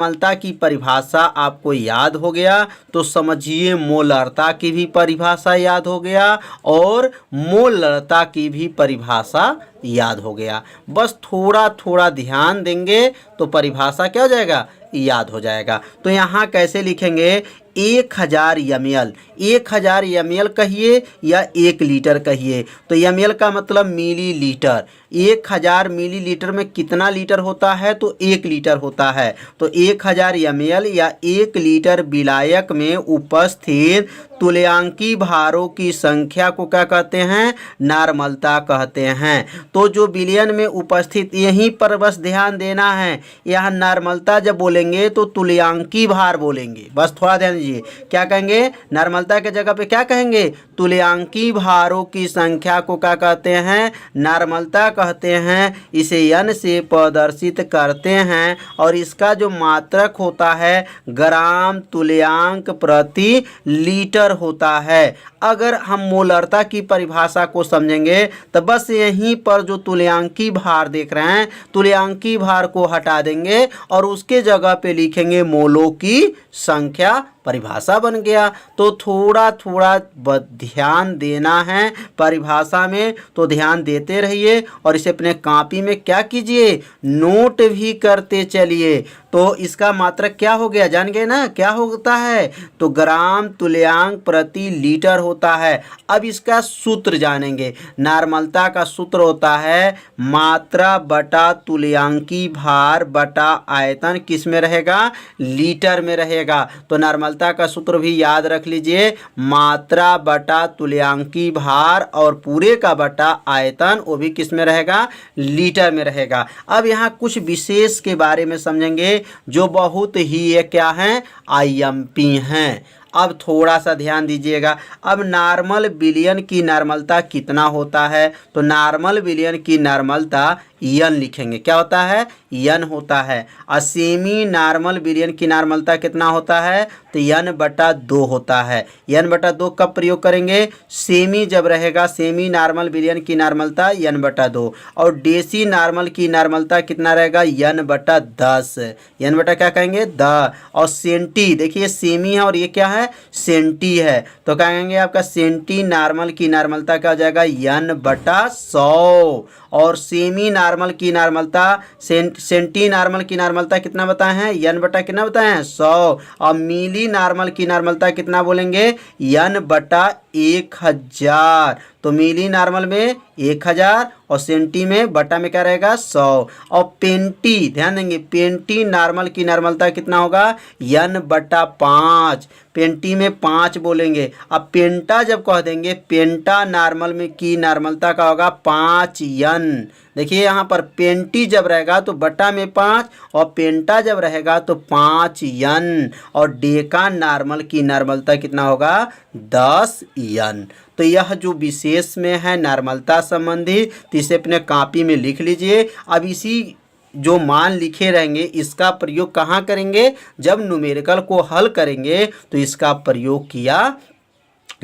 नॉर्मलता की परिभाषा आपको याद हो गया तो समझिए मोलरता की भी परिभाषा याद हो गया और मोलरता की भी परिभाषा याद हो गया। बस थोड़ा थोड़ा ध्यान देंगे तो परिभाषा क्या हो जाएगा, याद हो जाएगा। तो यहाँ कैसे लिखेंगे, 1000 ml, 1000 ml कहिए या 1 लीटर कहिए। तो ml का मतलब मिलीलीटर, 1000 मिलीलीटर में कितना लीटर होता है, तो 1 लीटर होता है। तो 1000 ml या 1 लीटर विलायक में उपस्थित तुल्यांकी भारों की संख्या को क्या कहते हैं, नॉर्मलता कहते हैं। तो जो विलयन में उपस्थित, यहीं पर बस ध्यान देना है, यहाँ नॉर्मलता जब बोलेंगे तो तुल्यांकी भार बोलेंगे। बस थोड़ा ध्यान दीजिए, क्या कहेंगे, नॉर्मलता के जगह पे क्या कहेंगे, तुल्यांकी भारों की संख्या को क्या कहते हैं, नॉर्मलता कहते हैं। इसे n से प्रदर्शित करते हैं और इसका जो मात्रक होता है ग्राम तुल्यांक प्रति लीटर होता है। अगर हम मोलरता की परिभाषा को समझेंगे तो बस यहीं पर जो तुल्यांकी भार देख रहे हैं, तुल्यांकी भार को हटा देंगे और उसके जगह पे लिखेंगे मोलों की संख्या, परिभाषा बन गया। तो थोड़ा थोड़ा ध्यान देना है परिभाषा में, तो ध्यान देते रहिए और इसे अपने कॉपी में क्या कीजिए, नोट भी करते चलिए। तो इसका मात्रक क्या हो गया, जान गए ना क्या होता है, तो ग्राम तुल्यांक प्रति लीटर होता है। अब इसका सूत्र जानेंगे, नॉर्मलता का सूत्र होता है मात्रा बटा तुल्यांकी भार बटा आयतन, किस में रहेगा, लीटर में रहेगा। तो नॉर्मलता का सूत्र भी याद रख लीजिए, मात्रा बटा तुल्यांकी भार और पूरे का बटा आयतन, वो भी किस में रहेगा, लीटर में रहेगा। अब यहाँ कुछ विशेष के बारे में समझेंगे जो बहुत ही ये क्या हैं, IMP हैं। अब थोड़ा सा ध्यान दीजिएगा। अब नॉर्मल विलयन की नॉर्मलता कितना होता है, तो नॉर्मल विलयन की नॉर्मलता n लिखेंगे, क्या होता है, n होता है। और सेमी नॉर्मल विलयन की नॉर्मलता कितना होता है, तो n/2 होता है। n/2 कब प्रयोग करेंगे, सेमी जब रहेगा, सेमी नॉर्मल विलयन की नॉर्मलता n/2 और डेसी नॉर्मल की नॉर्मलता कितना रहेगा, n/10, n बटा क्या कहेंगे 10। और सेंटी, देखिए सेमी है और ये क्या है, सेंटी है, तो क्या कहेंगे आपका सेंटी नॉर्मल की नॉर्मलता क्या हो जाएगा, n/100। और सेमी नॉर्मल की नॉर्मलता, सेंटी नॉर्मल की नॉर्मलता कितना बताए हैं, n बटा कितना बताए हैं, 100। और मिली नॉर्मल की नॉर्मलता कितना बोलेंगे, n/1000। तो मिली नॉर्मल में 1000 और सेंटी में बटा में क्या रहेगा, 100। और पेंटी, ध्यान देंगे, पेंटी नॉर्मल की नॉर्मलता कितना होगा, n/5, पेंटी में 5 बोलेंगे। अब पेंटा जब कह देंगे, पेंटा नॉर्मल में की नॉर्मलता का होगा 5n। देखिए यहाँ पर पेंटी जब रहेगा तो बटा में 5 और पेंटा जब रहेगा तो 5n। और डेका नॉर्मल की नॉर्मलता कितना होगा, 10n। तो यह जो विशेष में है नॉर्मलता संबंधी, तो इसे अपने कॉपी में लिख लीजिए। अब इसी जो मान लिखे रहेंगे इसका प्रयोग कहाँ करेंगे, जब न्यूमेरिकल को हल करेंगे तो इसका प्रयोग किया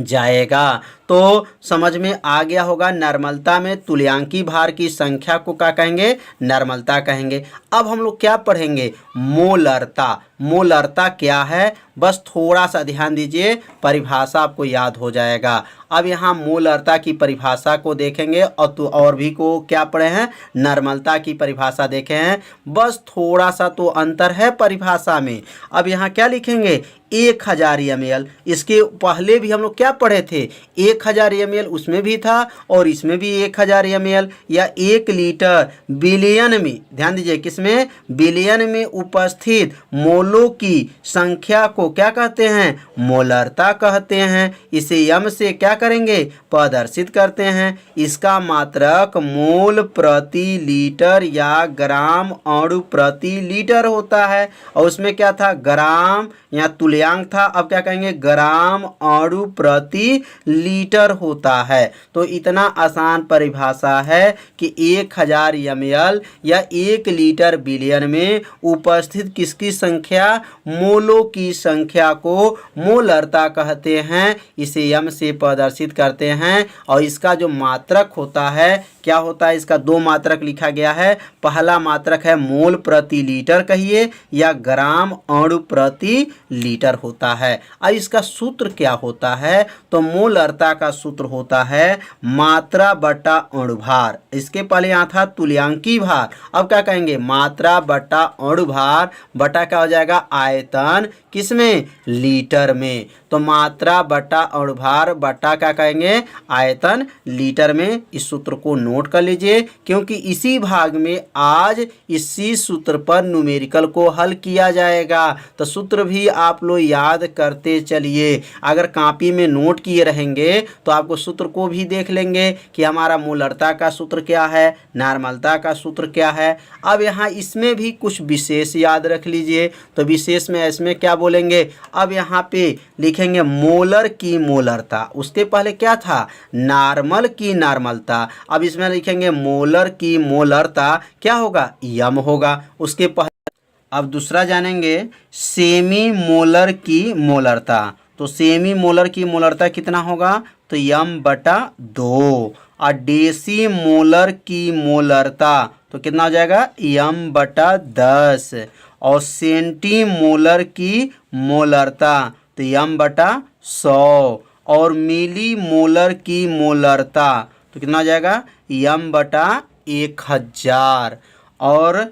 जाएगा। तो समझ में आ गया होगा, नॉर्मलता में तुल्यांकी भार की संख्या को क्या कहेंगे, नॉर्मलता कहेंगे। अब हम लोग क्या पढ़ेंगे, मोलरता। मोलरता क्या है, बस थोड़ा सा ध्यान दीजिए, परिभाषा आपको याद हो जाएगा। अब यहाँ मोलरता की परिभाषा को देखेंगे और तो और भी को क्या पढ़े हैं, नॉर्मलता की परिभाषा देखे हैं। बस थोड़ा सा तो अंतर है परिभाषा में। अब यहाँ क्या लिखेंगे, 1000 ml। इसके पहले भी हम लोग क्या पढ़े थे, 1000 ml, उसमें भी था और इसमें भी 1000 ml या 1 लीटर विलयन में, ध्यान दीजिए किसमें, विलयन में उपस्थित मोलों की संख्या को क्या कहते हैं, मोलरता कहते हैं। इसे m से क्या करेंगे, प्रदर्शित करते हैं। इसका मात्रक मोल प्रति लीटर या ग्राम अणु प्रति लीटर होता है। और उसमें क्या था, ग्राम, यहाँ तुल्यांक था, अब क्या कहेंगे, ग्राम अणु प्रति लीटर होता है। तो इतना आसान परिभाषा है कि 1000 ml या 1 लीटर विलयन में उपस्थित किसकी संख्या, मोलों की संख्या को मोलरता कहते हैं। इसे m से प्रदर्शित प्रदर्शित करते हैं। और इसका जो मात्रक होता है क्या होता है, इसका दो मात्रक लिखा गया है। पहला मात्रक है मोल प्रति लीटर कहिए या ग्राम अणु प्रति लीटर होता है। अब इसका सूत्र क्या होता है, तो मोलरता का सूत्र होता है मात्रा बटा अणुभार। इसके पहले यहाँ था तुल्यांकी भार, अब क्या कहेंगे मात्रा बटा अणुभार बटा क्या हो जाएगा आयतन, किसमें लीटर में। तो मात्रा बटा अणुभार बटा क्या कहेंगे आयतन लीटर में। इस सूत्र को नोट कर लीजिए क्योंकि इसी भाग में आज इसी सूत्र पर न्यूमेरिकल को हल किया जाएगा। तो सूत्र भी आप लोग याद करते चलिए। अगर कॉपी में नोट किए रहेंगे तो आपको सूत्र को भी देख लेंगे कि हमारा मोलरता का सूत्र क्या है, नॉर्मलता का सूत्र क्या है। अब यहाँ इसमें भी कुछ विशेष याद रख लीजिए। तो विशेष में इसमें क्या बोलेंगे, अब यहाँ पे लिखेंगे मोलर की मोलरता, उसके पहले क्या था नॉर्मल की नॉर्मलता। अब इसमें लिखेंगे मोलर की मोलरता क्या होगा यम होगा। उसके पहले अब दूसरा जानेंगे सेमी मोलर की मोलरता। तो सेमी मोलर की मोलरता कितना होगा, तो यम बटा 2। और डेसी मोलर की मोलरता तो कितना हो जाएगा यम बटा 10। और सेंटी मोलर की मोलरता तो यम बटा 100। और मिली मोलर की मोलरता तो कितना हो जाएगा यम बटा 1000। और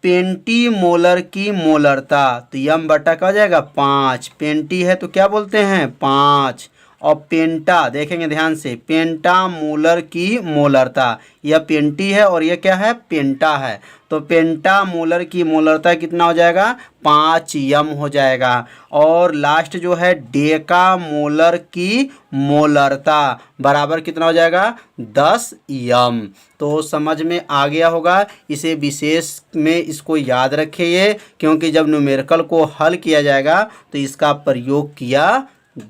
पेंटी मोलर की मोलरता तो यम बटा क्या हो जाएगा 5। पेंटी है तो क्या बोलते हैं 5। और पेंटा देखेंगे ध्यान से, पेंटा मोलर की मोलरता, यह पेंटी है और यह क्या है पेंटा है। तो पेंटा मोलर की मोलरता कितना हो जाएगा 5 यम हो जाएगा। और लास्ट जो है डेका मोलर की मोलरता बराबर कितना हो जाएगा 10 यम। तो समझ में आ गया होगा। इसे विशेष में इसको याद रखिए क्योंकि जब न्यूमेरिकल को हल किया जाएगा तो इसका प्रयोग किया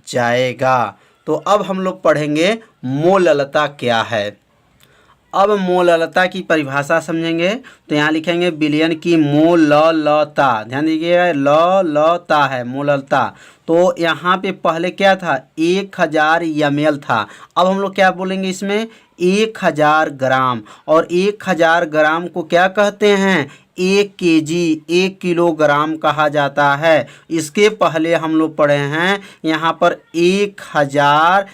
जाएगा। तो अब हम लोग पढ़ेंगे मोललता क्या है। अब मोललता की परिभाषा समझेंगे। तो यहाँ लिखेंगे बिलियन की मोललता, ध्यान दीजिएगा ललता है मोललता। तो यहाँ पे पहले क्या था 1000 ml था। अब हम लोग क्या बोलेंगे इसमें 1000 ग्राम। और 1000 ग्राम को क्या कहते हैं 1 kg 1 किलोग्राम कहा जाता है। इसके पहले हम लोग पढ़े हैं यहाँ पर 1000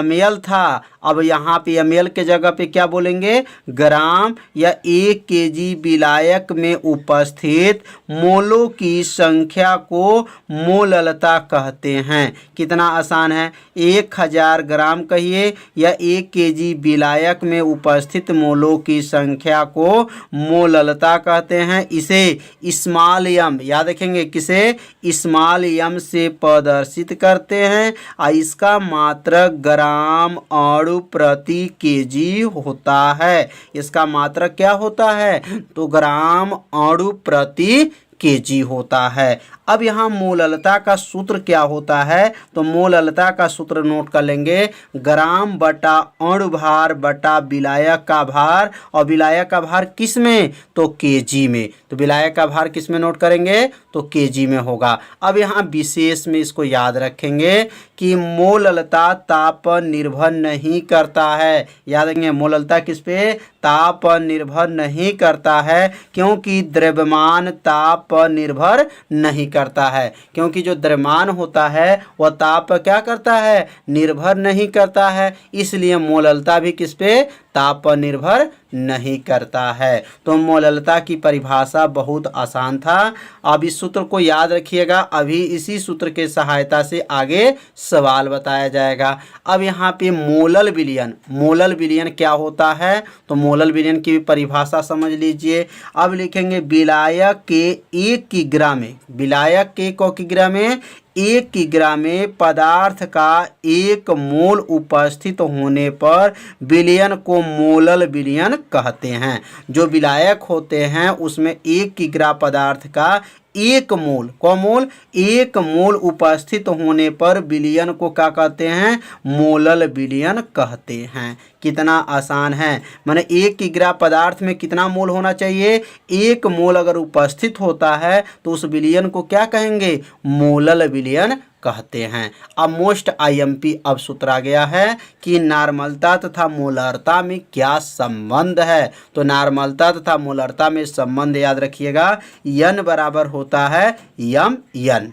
ml था। अब यहाँ पे ml के जगह पे क्या बोलेंगे ग्राम या 1 kg विलायक में उपस्थित मोलों की संख्या को मोललता कहते हैं। कितना आसान है 1000 ग्राम कहिए या 1 kg विलायक में उपस्थित मोलों की संख्या को मोललता कहते हैं। इसे स्मॉल यम याद रखेंगे, किसे स्मॉल यम से प्रदर्शित करते हैं। और इसका मात्रक ग्राम अणु प्रति केजी होता है। इसका मात्रक क्या होता है तो ग्राम अणु प्रति केजी होता है। अब यहाँ मोललता का सूत्र क्या होता है तो मोललता का सूत्र नोट कर लेंगे ग्राम बटा अणुभार बटा विलायक का भार। और विलायक का भार किस में तो केजी में। तो विलायक का भार किस में नोट करेंगे तो केजी में होगा। अब यहाँ विशेष में इसको याद रखेंगे कि मोललता ताप पर निर्भर नहीं करता है। याद रखेंगे मोललता किस पे ताप पर निर्भर नहीं करता है क्योंकि द्रव्यमान ताप पर निर्भर नहीं करता है। क्योंकि जो द्रव्यमान होता है वह ताप पर क्या करता है निर्भर नहीं करता है। इसलिए मोललता भी किस पे ताप पर निर्भर नहीं करता है। तो मोललता की परिभाषा बहुत आसान था। अब इस सूत्र को याद रखिएगा। अभी इसी सूत्र के सहायता से आगे सवाल बताया जाएगा। अब यहाँ पे मोलल विलयन क्या होता है तो मोलल विलयन की भी परिभाषा समझ लीजिए। अब लिखेंगे विलायक के 1 किग्रा में, विलायक के को किग्रा में 1 किग्रा में पदार्थ का 1 मोल उपस्थित होने पर विलयन को मोलल विलयन कहते हैं। जो विलायक होते हैं उसमें 1 किग्रा पदार्थ का 1 मोल को मोल 1 मोल उपस्थित होने पर विलयन को क्या कहते हैं मोलल विलयन कहते हैं। कितना आसान है। माने 1 किग्रा पदार्थ में कितना मोल होना चाहिए, 1 मोल अगर उपस्थित होता है तो उस विलयन को क्या कहेंगे, मोलल विलयन कहते हैं। अब मोस्ट आईएमपी अब सूत्र आ गया है कि नार्मलता तथा मोलरता में क्या संबंध है। तो नार्मलता तथा मोलरता में संबंध याद रखिएगा, n बराबर होता है यम एन।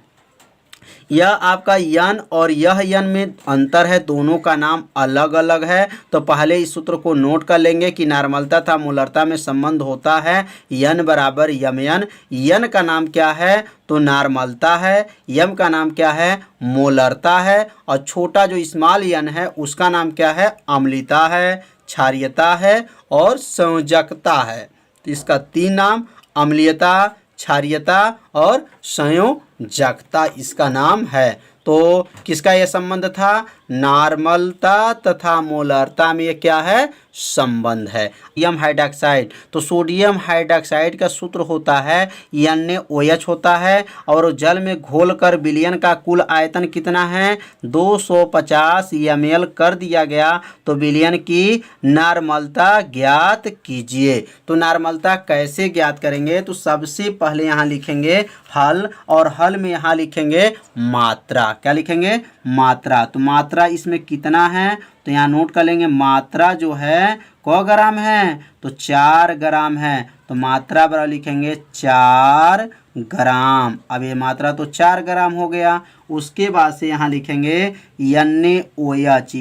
यह आपका यन और यह यन में अंतर है, दोनों का नाम अलग अलग है। तो पहले इस सूत्र को नोट कर लेंगे कि नार्मलता तथा मोलरता में संबंध होता है यन बराबर यम एन। यन का नाम क्या है, तो नार्मलता है, यम का नाम क्या है, मोलरता है, और छोटा जो स्मॉल यन है उसका नाम क्या है, अम्लता है, क्षारीयता है और संयोजकता है। तो इसका 3 नाम, अम्लीयता, क्षारीयता और संयोजकता इसका नाम है। तो किसका यह संबंध था, नार्मलता तथा मोलरता में ये क्या है, संबंध है। सोडियम हाइड्रोक्साइड, तो सोडियम हाइड्रोक्साइड का सूत्र होता है NaOH होता है, और जल में घोलकर विलयन का कुल आयतन कितना है, 250 ml कर दिया गया। तो विलयन की नार्मलता ज्ञात कीजिए। तो नार्मलता कैसे ज्ञात करेंगे, तो सबसे पहले यहाँ लिखेंगे हल, और हल में यहाँ लिखेंगे मात्रा। क्या लिखेंगे, मात्रा। तो मात्रा इसमें कितना है, तो यहाँ नोट कर लेंगे, मात्रा जो है क ग्राम है, तो 4 ग्राम है। तो मात्रा बराबर लिखेंगे 4 ग्राम। अब ये मात्रा तो 4 ग्राम हो गया। उसके बाद से यहाँ लिखेंगे NaOH,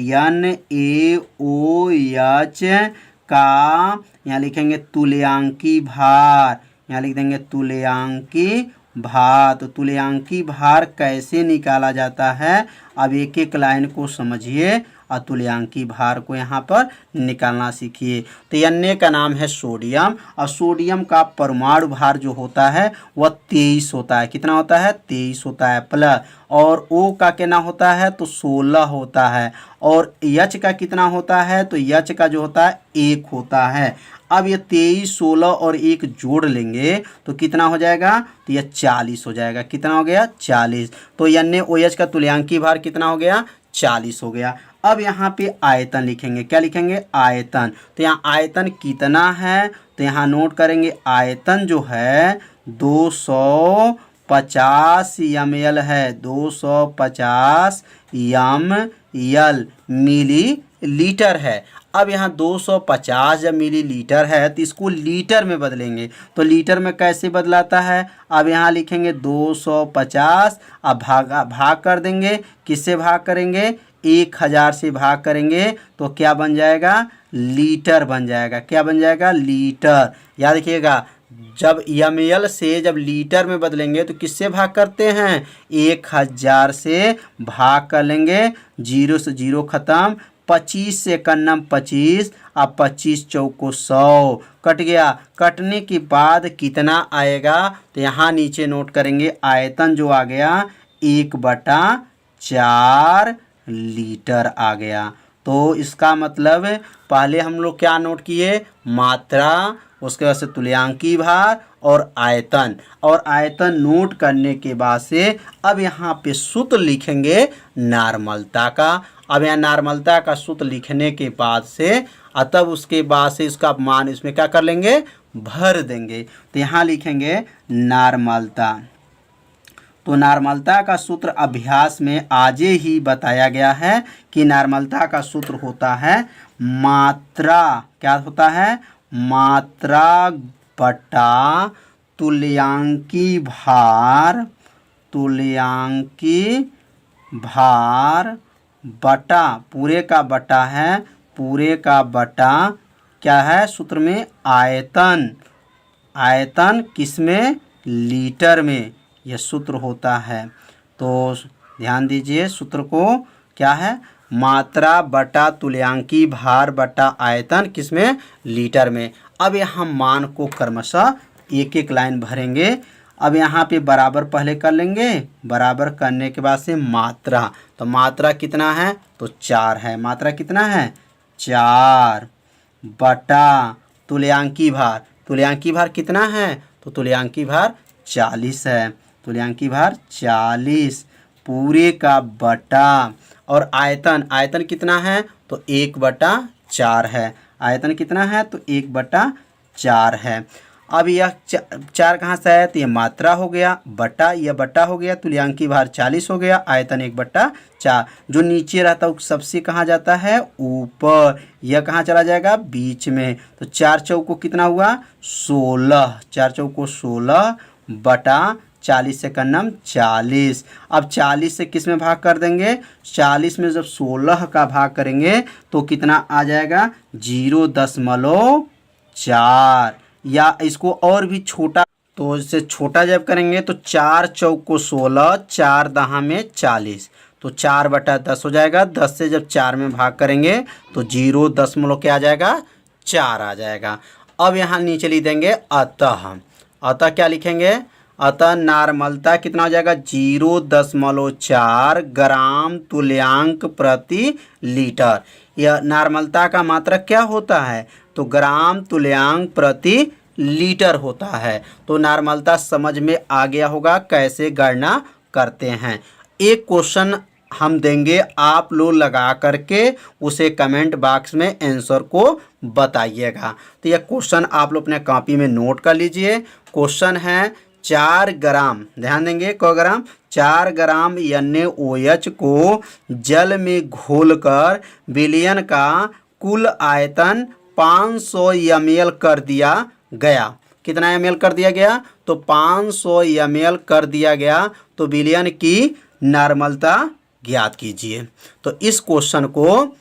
NaOH का यहाँ लिखेंगे तुल्यांकी भार, यहाँ लिख देंगे तुल्यांकी भार। तो तुल्यांकी भार कैसे निकाला जाता है, अब एक एक लाइन को समझिए और तुल्यांकी भार को यहाँ पर निकालना सीखिए। तो Na का नाम है सोडियम, और सोडियम का परमाणु भार जो होता है वह 23 होता है। कितना होता है, 23 होता है प्लस। और O का कितना होता है, तो 16 होता है। और H का कितना होता है, तो H का जो होता है 1 होता है। अब ये 23, 16 और 1 जोड़ लेंगे तो कितना हो जाएगा, तो यह 40 हो जाएगा। कितना हो गया, 40। तो NaOH का तुल्यांकी भार कितना हो गया, 40 हो गया। अब यहाँ पे आयतन लिखेंगे। क्या लिखेंगे, आयतन। तो यहाँ आयतन कितना है, तो यहाँ नोट करेंगे आयतन जो है 250 ml है, 250 ml मिलीलीटर है। अब यहाँ 250 जब मिलीलीटर है तो इसको लीटर में बदलेंगे। तो लीटर में कैसे बदलाता है, अब यहाँ लिखेंगे 250, अब भाग कर देंगे। किससे भाग करेंगे, 1000 से भाग करेंगे तो क्या बन जाएगा, लीटर बन जाएगा। क्या बन जाएगा, लीटर। याद रखिएगा, जब ml से जब लीटर में बदलेंगे तो किससे भाग करते हैं, 1000 से भाग कर लेंगे। 0 से 0 खत्म, 25 से कन्नम 25, अब 25 चौको 100 कट गया। कटने के बाद कितना आएगा, तो यहाँ नीचे नोट करेंगे आयतन जो आ गया 1/4 लीटर आ गया। तो इसका मतलब पहले हम लोग क्या नोट किए, मात्रा, उसके बाद से तुल्यांकी भार और आयतन। और आयतन नोट करने के बाद से अब यहाँ पे सूत्र लिखेंगे नार्मलता का। अब यहाँ नार्मलता का सूत्र लिखने के बाद से तब उसके बाद से इसका मान इसमें क्या कर लेंगे, भर देंगे। तो यहाँ लिखेंगे नार्मलता। तो नार्मलता का सूत्र अभ्यास में आज ही बताया गया है कि नार्मलता का सूत्र होता है मात्रा, क्या होता है, मात्रा बटा तुल्यांकी भार, तुल्यांकी भार बटा, पूरे का बटा है, पूरे का बटा क्या है सूत्र में, आयतन। आयतन किसमें, लीटर में, यह सूत्र होता है। तो ध्यान दीजिए सूत्र को, क्या है, मात्रा बटा तुल्यांकी भार बटा आयतन किसमें, लीटर में। अब यहाँ मान को क्रमशः एक एक लाइन भरेंगे। अब यहाँ पे बराबर पहले कर लेंगे, बराबर करने के बाद से मात्रा। तो मात्रा कितना है, तो 4 है। मात्रा कितना है, 4 बटा तुल्यांकी भार। तुल्यांकी भार कितना है, तो तुल्यांकी भार 40 है। तुल्यांकी भार 40 पूरे का बटा। और आयतन, आयतन कितना है, तो 1/4 4 है। आयतन कितना है? तो 1/4 है। अब यह 4 कहाँ से आया? तो ये मात्रा हो गया, बटा, यह बटा हो गया, तुल्यांकी भार 40 हो गया, आयतन 1/4। जो नीचे रहता है सबसे कहाँ जाता है? ऊपर। यह कहाँ चला जाएगा? बीच में। तो 4 चौको कितना हुआ? 16। 4 चौको 16 बटा 40 से कन्नम 40। अब 40 से किस में भाग कर देंगे? 40 में जब 16 का भाग करेंगे तो कितना आ जाएगा? 0.4। या इसको और भी छोटा, तो इससे छोटा जब करेंगे तो 4 चौको 16, 4 दहा में 40, तो 4/10 हो जाएगा। 10 से जब 4 में भाग करेंगे तो 0 क्या आ जाएगा? 4 आ जाएगा। अब यहाँ नीचे लिख देंगे अतः। अतः क्या लिखेंगे? अतः नार्मलता कितना हो जाएगा? 0.4 ग्राम तुल्यांक प्रति लीटर। यह नार्मलता का मात्रक क्या होता है? तो ग्राम तुल्यांक प्रति लीटर होता है। तो नार्मलता समझ में आ गया होगा कैसे गणना करते हैं। एक क्वेश्चन हम देंगे, आप लोग लगा करके उसे कमेंट बॉक्स में आंसर को बताइएगा। तो यह क्वेश्चन आप लोग अपने कॉपी में नोट कर लीजिए। क्वेश्चन है 4 ग्राम, ध्यान देंगे क ग्राम, 4 ग्राम NaOH को जल में घोलकर विलयन का कुल आयतन 500 ml कर दिया गया। कितना ml कर दिया गया? तो 500 ml कर दिया गया। तो विलयन की नार्मलता ज्ञात कीजिए। तो इस क्वेश्चन को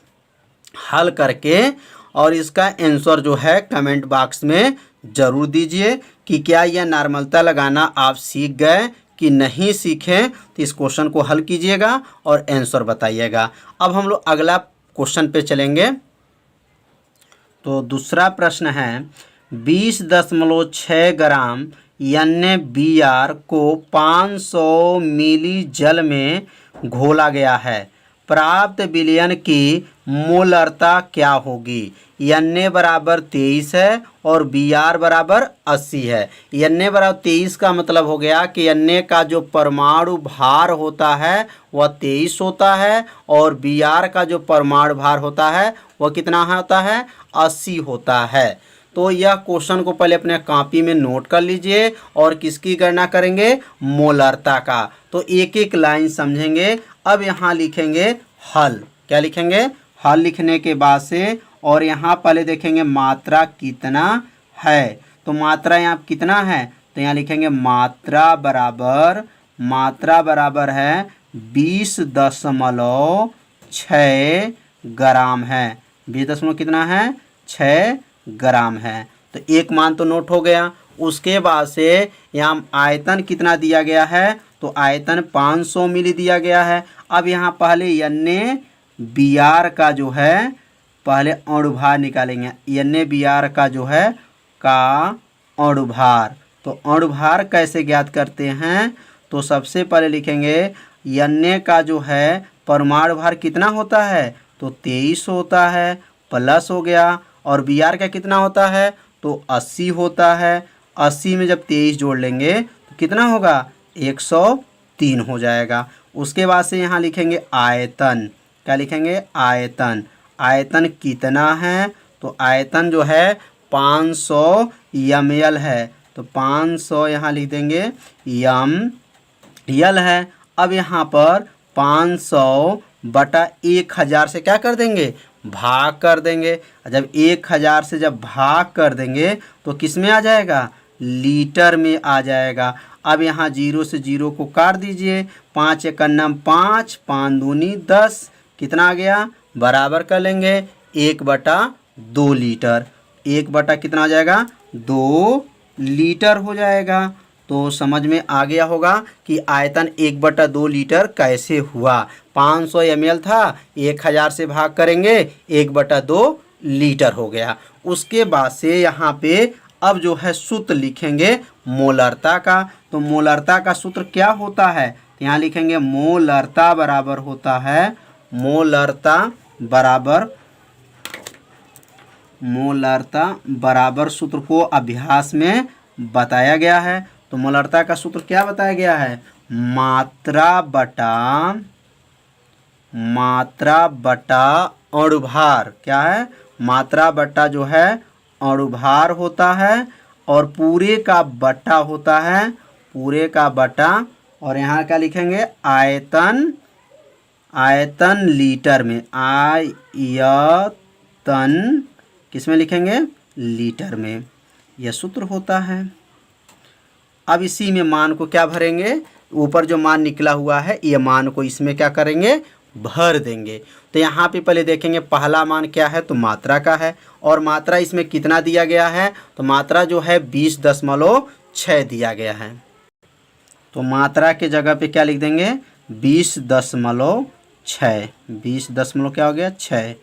हल करके और इसका आंसर जो है कमेंट बॉक्स में ज़रूर दीजिए कि क्या यह नार्मलता लगाना आप सीख गए कि नहीं सीखें। तो इस क्वेश्चन को हल कीजिएगा और आंसर बताइएगा। अब हम लोग अगला क्वेश्चन पे चलेंगे। तो दूसरा प्रश्न है 20.6 ग्राम NaBr को 500 मिली जल में घोला गया है। प्राप्त विलयन की मोलरता क्या होगी? Na बराबर 23 है और Br बराबर 80 है। Na बराबर 23 का मतलब हो गया कि Na का जो परमाणु भार होता है वह 23 होता है और Br का जो परमाणु भार होता है वह कितना होता है? 80 होता है। तो यह क्वेश्चन को पहले अपने कॉपी में नोट कर लीजिए और किसकी गणना करेंगे? मोलरता का। तो एक एक लाइन समझेंगे। अब यहाँ लिखेंगे हल। क्या लिखेंगे? हल लिखने के बाद से और यहाँ पहले देखेंगे मात्रा कितना है। तो मात्रा यहाँ कितना है? तो यहाँ लिखेंगे मात्रा बराबर है 20.6 ग्राम है। 20 कितना है? 6 ग्राम है। तो एक मान तो नोट हो गया। उसके बाद से यहाँ आयतन कितना दिया गया है? तो आयतन 500 मिली दिया गया है। अब यहाँ पहले NaBr का जो है पहले अणुभार निकालेंगे। NaBr का जो है का अणुभार। तो अणुभार कैसे ज्ञात करते हैं? तो सबसे पहले लिखेंगे Na का जो है परमाणु भार कितना होता है? तो 23 होता है, प्लस हो गया। और Br का कितना होता है? तो 80 होता है। 80 में जब 23 जोड़ लेंगे तो कितना होगा? 103 हो जाएगा। उसके बाद से यहाँ लिखेंगे आयतन। क्या लिखेंगे? आयतन। आयतन कितना है? तो आयतन जो है 500 ml है। तो 500 यहाँ लिख देंगे ml है। अब यहाँ पर 500 बटा 1000 से क्या कर देंगे? भाग कर देंगे। जब 1000 से जब भाग कर देंगे तो किस में आ जाएगा? लीटर में आ जाएगा। अब यहाँ 0 से 0 को काट दीजिए। 5 × 5, 5 दूनी 10, कितना आ गया? बराबर कर लेंगे 1/2 लीटर। 1 कितना आ जाएगा? 2 लीटर हो जाएगा। तो समझ में आ गया होगा कि आयतन 1/2 लीटर कैसे हुआ। 500 ml था, 1000 से भाग करेंगे 1/2 लीटर हो गया। उसके बाद से यहाँ पे अब जो है सूत्र लिखेंगे मोलरता का। तो मोलरता का सूत्र क्या होता है? यहाँ लिखेंगे मोलरता बराबर होता है, मोलरता बराबर सूत्र को अभ्यास में बताया गया है। तो मोलरता का सूत्र क्या बताया गया है? मात्रा बटा अणुभार। क्या है? मात्रा बट्टा जो है अणुभार होता है और पूरे का बट्टा होता है पूरे का बट्टा। और यहाँ क्या लिखेंगे आयतन, आयतन लीटर में, आयतन किस में लिखेंगे लीटर में, यह सूत्र होता है। अब इसी में मान को क्या भरेंगे, ऊपर जो मान निकला हुआ है ये मान को इसमें क्या करेंगे भर देंगे। तो यहाँ पे पहले देखेंगे पहला मान क्या है तो मात्रा का है और मात्रा इसमें कितना दिया गया है तो मात्रा जो है 20.6 दिया गया है। तो मात्रा के जगह पे क्या लिख देंगे 20.6, 20 क्या हो गया 6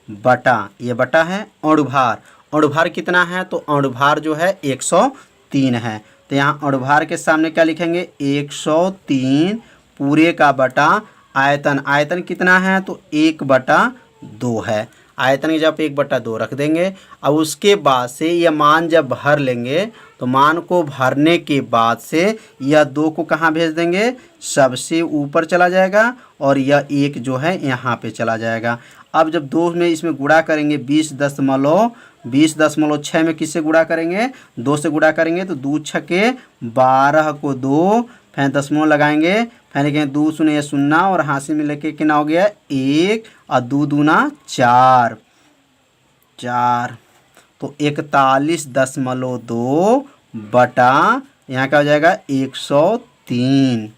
बटा, ये बटा है अणुभार, अणुभार कितना है तो अणुभार जो है 103 है। तो यहाँ अणुभार के सामने क्या लिखेंगे 103 पूरे का बटा आयतन, आयतन कितना है तो 1/2 है, आयतन की जब 1/2 रख देंगे। अब उसके बाद से यह मान जब भर लेंगे तो मान को भरने के बाद से यह 2 को कहाँ भेज देंगे सबसे ऊपर चला जाएगा और यह 1 जो है यहाँ पे चला जाएगा। अब जब 2 में इसमें गुणा करेंगे 20.6 में किससे गुणा करेंगे 2 से गुणा करेंगे तो 2 छके 12 को 2, फिर दशमलव लगाएंगे, फिर लिखेंगे 2 शून्य 0 और हासिल में लेके कितना हो गया 1 और 2 दूना 4, 4 तो 41.2 बटा यहाँ क्या हो जाएगा 103।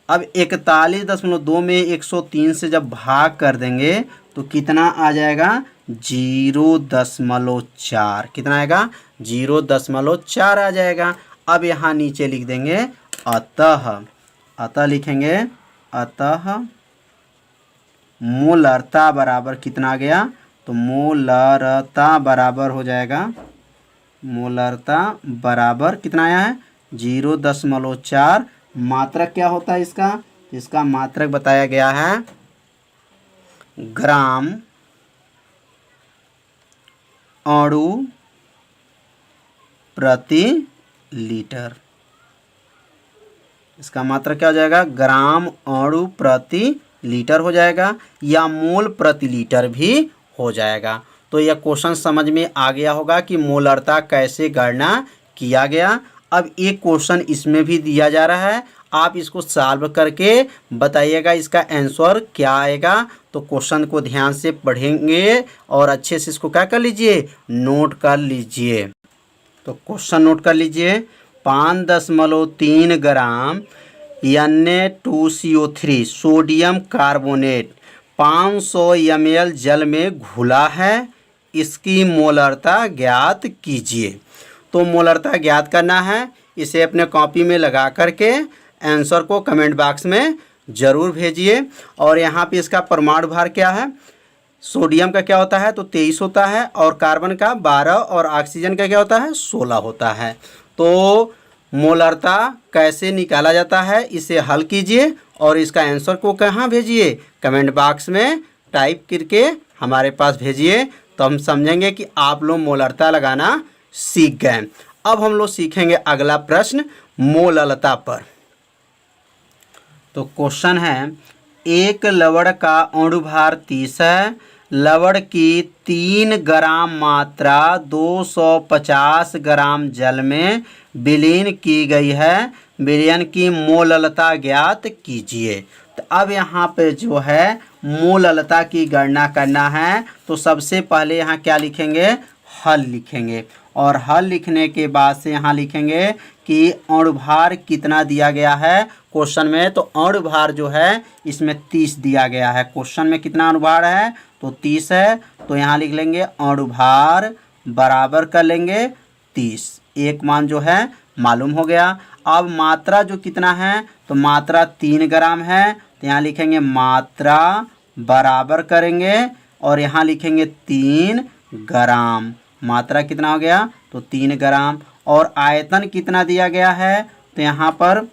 अब 41.2 में 103 से जब भाग कर देंगे तो कितना आ जाएगा 0.4, कितना आएगा 0.4 आ जाएगा। अब यहाँ नीचे लिख देंगे अतः, अतः लिखेंगे अतः मोलरता बराबर कितना आ गया तो मोलरता बराबर हो जाएगा, मोलरता बराबर कितना आया है 0.4। मात्रक क्या होता है इसका, इसका मात्रक बताया गया है ग्राम अणु प्रति लीटर, इसका मात्रक क्या हो जाएगा ग्राम अणु प्रति लीटर हो जाएगा या मोल प्रति लीटर भी हो जाएगा। तो यह क्वेश्चन समझ में आ गया होगा कि मोलरता कैसे गणना किया गया। अब एक क्वेश्चन इसमें भी दिया जा रहा है, आप इसको सॉल्व करके बताइएगा इसका आंसर क्या आएगा। तो क्वेश्चन को ध्यान से पढ़ेंगे और अच्छे से इसको क्या कर लीजिए नोट कर लीजिए। तो क्वेश्चन नोट कर लीजिए 5.3 ग्राम Na2CO3 सोडियम कार्बोनेट 500 ml जल में घुला है, इसकी मोलरता ज्ञात कीजिए। तो मोलरता ज्ञात करना है, इसे अपने कॉपी में लगा करके आंसर को कमेंट बॉक्स में ज़रूर भेजिए। और यहाँ पे इसका परमाणु भार क्या है, सोडियम का क्या होता है तो 23 होता है और कार्बन का 12 और ऑक्सीजन का क्या होता है 16 होता है। तो मोलरता कैसे निकाला जाता है इसे हल कीजिए और इसका आंसर को कहाँ भेजिए कमेंट बॉक्स में टाइप करके हमारे पास भेजिए। तो हम समझेंगे कि आप लोग मोलरता लगाना सीख गए। अब हम लोग सीखेंगे अगला प्रश्न मोलरता पर। तो क्वेश्चन है एक लवण का अणुभार 30 है, लवण की 3 ग्राम मात्रा 250 ग्राम जल में विलीन की गई है, विलयन की मोलरता ज्ञात कीजिए। तो अब यहाँ पे जो है मोलरता की गणना करना है तो सबसे पहले यहाँ क्या लिखेंगे हल लिखेंगे और हल लिखने के बाद से यहाँ लिखेंगे कि अणुभार कितना दिया गया है क्वेश्चन में। तो अणुभार जो है इसमें 30 दिया गया है, क्वेश्चन में कितना अणुभार है तो 30 है। तो यहाँ लिख लेंगे अणुभार बराबर कर लेंगे 30, एक मान जो है मालूम हो गया। अब मात्रा जो कितना है तो मात्रा 3 ग्राम है, तो यहाँ लिखेंगे मात्रा बराबर करेंगे और यहाँ लिखेंगे 3 ग्राम, मात्रा कितना हो गया तो 3 ग्राम। और आयतन कितना दिया गया है तो यहाँ पर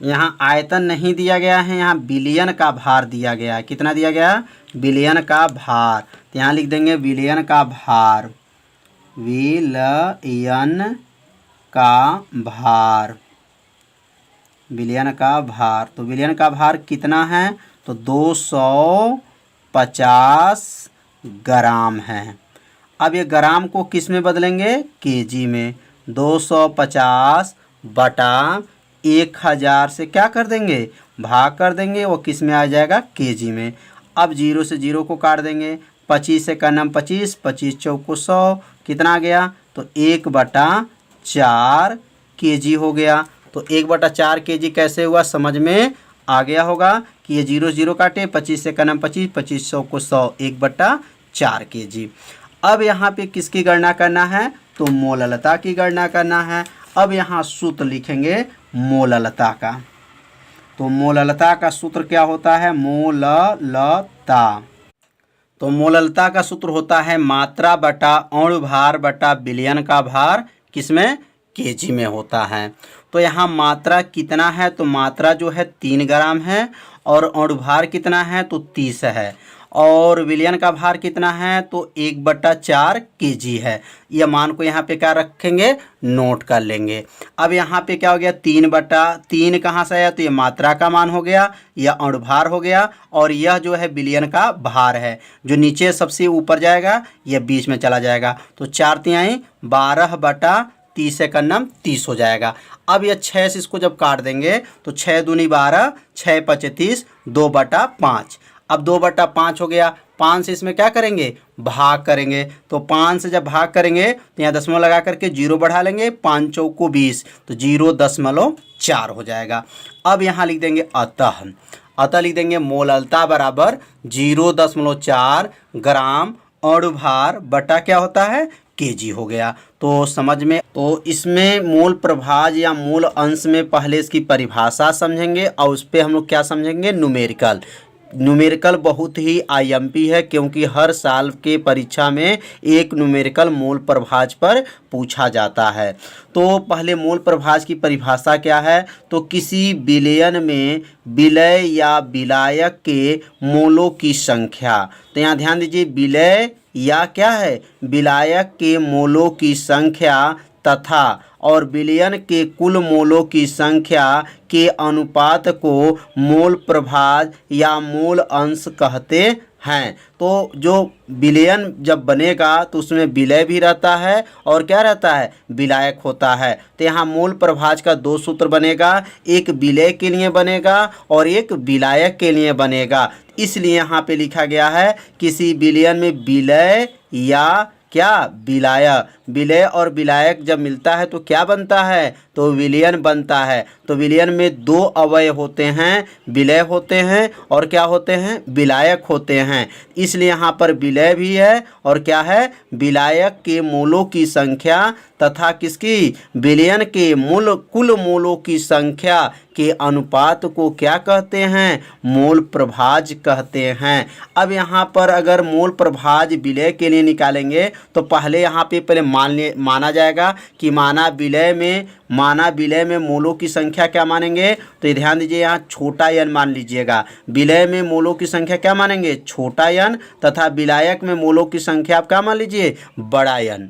यहाँ आयतन नहीं दिया गया है, यहाँ विलयन का भार दिया गया है। कितना दिया गया विलयन का भार, तो यहाँ लिख देंगे विलयन का भार, विलयन का भार, विलयन का भार। तो विलयन का भार कितना है तो 200 50 ग्राम है। अब ये ग्राम को किस में बदलेंगे? केजी में। 250 बटा 1000 से क्या कर देंगे? भाग कर देंगे। वो किस में आ जाएगा? केजी में। अब 0 से 0 को काट देंगे। 25 से करना 25, 25 चौको 100, कितना आ गया? तो 1/4 केजी हो गया। तो 1/4 केजी कैसे हुआ समझ में आ गया होगा कि ये 0 0 काटे, 25 से करना 25, 25 चौको 100, 1/4 केजी। अब यहाँ पे किसकी गणना करना है? तो मोललता की गणना करना है। अब यहाँ सूत्र लिखेंगे मोललता का। तो मोललता का सूत्र क्या होता है? मोललता। तो मोललता का सूत्र होता है मात्रा बटा अणु भार बटा विलयन का भार, किसमें? केजी में होता है। तो यहाँ मात्रा कितना है? तो मात्रा जो है 3 ग्राम है। और अणु भार कितना है? तो 30 है। और विलयन का भार कितना है? तो 1/4 केजी है। यह मान को यहाँ पे क्या रखेंगे? नोट कर लेंगे। अब यहाँ पे क्या हो गया? 3/3 कहाँ से आया? तो ये मात्रा का मान हो गया, यह अणु भार हो गया, और यह जो है विलयन का भार है। जो नीचे सबसे ऊपर जाएगा यह बीच में चला जाएगा। तो 4 तिहाई 12/30 से करना 30 हो जाएगा। अब यह 6 से इसको जब काट देंगे तो 6 दूनी 12, 6 पचे 30, 2/5। अब 2/5 हो गया। 5 से इसमें क्या करेंगे? भाग करेंगे। तो 5 से जब भाग करेंगे तो यहाँ दशमलव लगा करके 0 बढ़ा लेंगे। 5 चौको 20, तो 0.4 हो जाएगा। अब यहाँ लिख देंगे अतः। अतः लिख देंगे मोललता बराबर 0.4 ग्राम अणु भार बटा क्या होता है? केजी हो गया। तो समझ में, तो इसमें मूल प्रभाज या मूल अंश में पहले इसकी परिभाषा समझेंगे और उस पर हम लोग क्या समझेंगे? न्यूमेरिकल। न्यूमेरिकल बहुत ही आईएमपी है, क्योंकि हर साल के परीक्षा में एक न्यूमेरिकल मूल प्रभाज पर पूछा जाता है। तो पहले मूल प्रभाज की परिभाषा क्या है? तो किसी विलयन में विलय या विलायक के मोलों की संख्या। तो यहाँ ध्यान दीजिए, विलय या क्या है? विलायक के मोलों की संख्या तथा और विलयन के कुल मोलों की संख्या के अनुपात को मोल प्रभाज या मूल अंश कहते हैं। तो जो विलयन जब बनेगा तो उसमें विलय भी रहता है और क्या रहता है? विलायक होता है। तो यहाँ मूल प्रभाज का 2 सूत्र बनेगा, एक विलय के लिए बनेगा और एक विलायक के लिए बनेगा। इसलिए यहाँ पे लिखा गया है किसी विलयन में विलय या क्या? विलाय। विलय और विलायक जब मिलता है तो क्या बनता है? तो विलयन बनता है। तो विलयन में 2 अवयव होते हैं, विलय होते हैं और क्या होते हैं? विलायक होते हैं। इसलिए यहाँ पर विलय भी है और क्या है? विलायक के मूलों की संख्या तथा किसकी? विलयन के कुल मूलों की संख्या के अनुपात को क्या कहते हैं? मूल प्रभाज कहते हैं। अब यहाँ पर अगर मूल प्रभाज विलय के लिए निकालेंगे तो पहले यहाँ पे माना जाएगा कि माना विलय में मोलों की संख्या क्या मानेंगे? तो ये ध्यान दीजिए, यहाँ छोटा n मान लीजिएगा। विलय में मोलों की संख्या क्या मानेंगे? छोटा n, तथा विलायक में मोलों की संख्या आप क्या मान लीजिए? बड़ा n।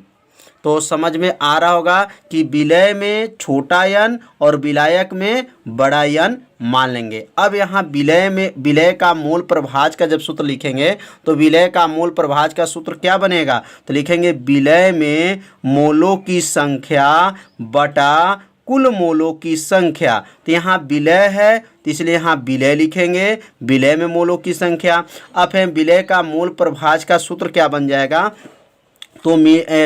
तो समझ में आ रहा होगा कि विलय में छोटा n और विलायक में बड़ा n मान लेंगे। अब यहाँ विलय का मूल प्रभाज का जब सूत्र लिखेंगे तो विलय का मूल प्रभाज का सूत्र क्या बनेगा? तो लिखेंगे विलय में मोलों की संख्या बटा कुल मोलों की संख्या। तो यहाँ विलय है तो इसलिए यहाँ विलय लिखेंगे, विलय में मोलों की संख्या। अब है विलय का मूल प्रभाज का सूत्र क्या बन जाएगा? तो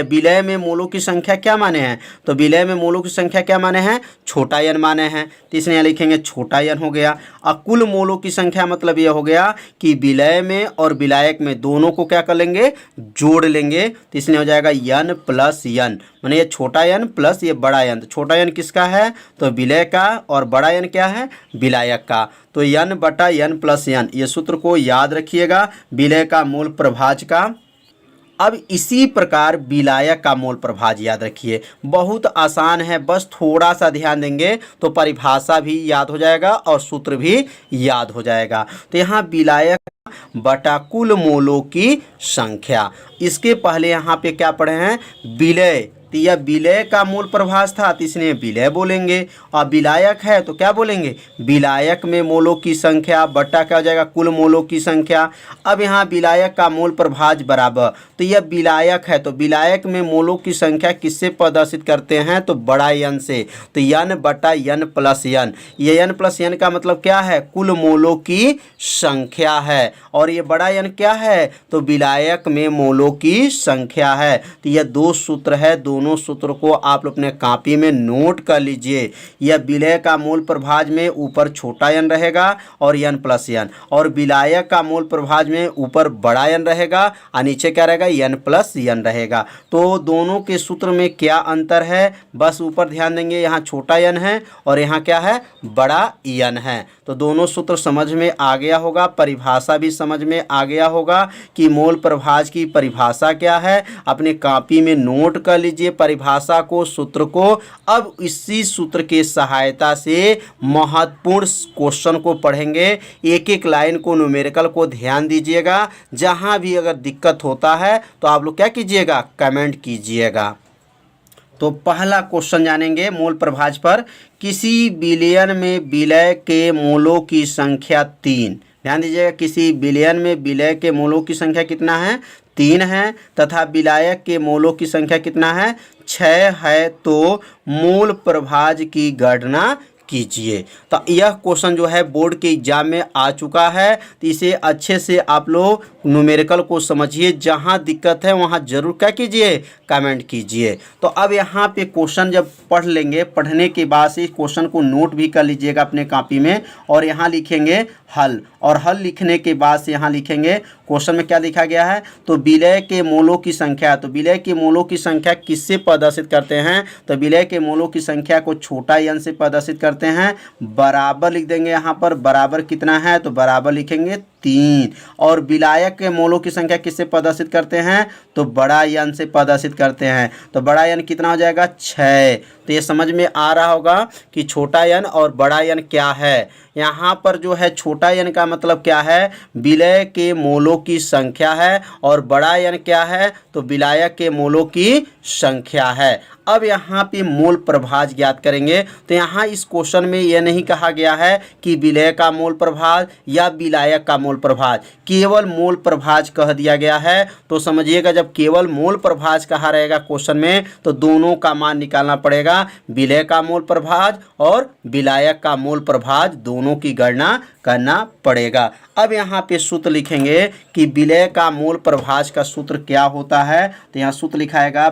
विलय में मोलों की संख्या क्या माने हैं? तो विलय में मोलों की संख्या क्या माने हैं? छोटा n माने हैं। तो इसलिए यहाँ लिखेंगे छोटा n हो गया। और कुल मोलों की संख्या मतलब ये हो गया कि विलय में और विलायक में दोनों को क्या कर लेंगे? जोड़ लेंगे। तो इसलिए हो जाएगा n प्लस n, माने ये छोटा n प्लस ये बड़ा n। तो छोटा n किसका है? तो विलय का, और बड़ा n क्या है? विलायक का। तो n बटा n प्लस n, ये सूत्र को याद रखिएगा विलय का मूल प्रभाज का। अब इसी प्रकार विलायक का मूल प्रभाज याद रखिए, बहुत आसान है, बस थोड़ा सा ध्यान देंगे तो परिभाषा भी याद हो जाएगा और सूत्र भी याद हो जाएगा। तो यहाँ विलायक बटा कुल मोलों की संख्या। इसके पहले यहाँ पे क्या पढ़े हैं? विलय तो यह विलय का मूल प्रभाज था तो इसलिए विलय बोलेंगे। और विलायक है तो क्या बोलेंगे, विलायक में मोलों की संख्या बट्टा क्या हो जाएगा, कुल मोलों की संख्या। अब यहाँ विलायक का मूल प्रभाज बराबर, तो यह विलायक है तो विलायक में मोलों की संख्या किससे प्रदर्शित करते हैं, तो बड़ा यन से। तो यन बटा यन प्लस यन, ये यन प्लस यन का मतलब क्या है, कुल मोलों की संख्या है। और ये बड़ा यन क्या है, तो विलायक में मोलों की संख्या है। तो यह दो सूत्र है, दोनों सूत्र को आप लोग अपने कॉपी में नोट कर लीजिए। यह विलय का मूल प्रभाज में ऊपर छोटा यन रहेगा और यन प्लस यन, और विलायक का मूल प्रभाज में ऊपर बड़ा यन रहेगा और नीचे क्या रहेगा, यन प्लस यन रहेगा। तो दोनों के सूत्र में क्या अंतर है, बस ऊपर ध्यान देंगे, यहाँ छोटा यन है और यहाँ क्या है, बड़ा यन है। तो दोनों सूत्र समझ में आ गया होगा, परिभाषा भी समझ में आ गया होगा कि मोल प्रभाज की परिभाषा क्या है। अपने कॉपी में नोट कर लीजिए परिभाषा को, सूत्र को। अब इसी सूत्र के सहायता से महत्वपूर्ण क्वेश्चन को पढ़ेंगे। एक एक लाइन को, न्यूमेरिकल को ध्यान दीजिएगा। जहां भी अगर दिक्कत होता है तो आप लोग क्या कीजिएगा, कमेंट कीजिएगा। तो पहला क्वेश्चन जानेंगे मोल प्रभाज पर। किसी विलयन में विलय के मोलों की संख्या 3, ध्यान दीजिएगा, किसी विलयन में विलय के मोलों की संख्या कितना है, 3 है, तथा विलायक के मोलों की संख्या कितना है, 6 है। तो मोल प्रभाज की गणना कीजिए। तो यह क्वेश्चन जो है बोर्ड के एग्जाम में आ चुका है, तो इसे अच्छे से आप लोग न्यूमेरिकल को समझिए। जहां दिक्कत है वहां जरूर क्या कीजिए, कमेंट कीजिए। तो अब यहाँ पे क्वेश्चन जब पढ़ लेंगे, पढ़ने के बाद से इस क्वेश्चन को नोट भी कर लीजिएगा अपने कॉपी में, और यहाँ लिखेंगे हल, और हल लिखने के बाद से यहाँ लिखेंगे क्वेश्चन में क्या लिखा गया है, तो विलय के मोलों की संख्या। तो विलय के मोलों की संख्या किससे प्रदर्शित करते हैं, तो विलय के मोलों की संख्या को छोटा यन से प्रदर्शित करते हैं। बराबर लिख देंगे यहाँ पर, बराबर कितना है, तो बराबर लिखेंगे 3। और विलायक के मोलों की संख्या किससे प्रदर्शित करते हैं, तो बड़ा यन से प्रदर्शित करते हैं। तो बड़ा यन कितना हो जाएगा, 6। तो ये समझ में आ रहा होगा कि छोटा यन और बड़ा यन क्या है। यहाँ पर जो है छोटा यन का मतलब क्या है, विलय के मोलों की संख्या है, और बड़ा यन क्या है, तो विलायक के मोलों की संख्या है। अब यहाँ पे मोल प्रभाज ज्ञात करेंगे। तो यहाँ इस क्वेश्चन में यह नहीं कहा गया है कि विलय का मोल प्रभाज या विलायक का मोल प्रभाज, केवल मोल प्रभाज कह दिया गया है। तो समझिएगा, जब केवल मोल प्रभाज कहा रहेगा क्वेश्चन में, तो दोनों का मान निकालना पड़ेगा, विलय का मोल प्रभाज और विलायक का मोल प्रभाज, दोनों की गणना करना पड़ेगा। अब यहाँ पे सूत्र लिखेंगे कि विलय का मोल प्रभाज का सूत्र क्या होता है। तो यहाँ सूत्र लिखाएगा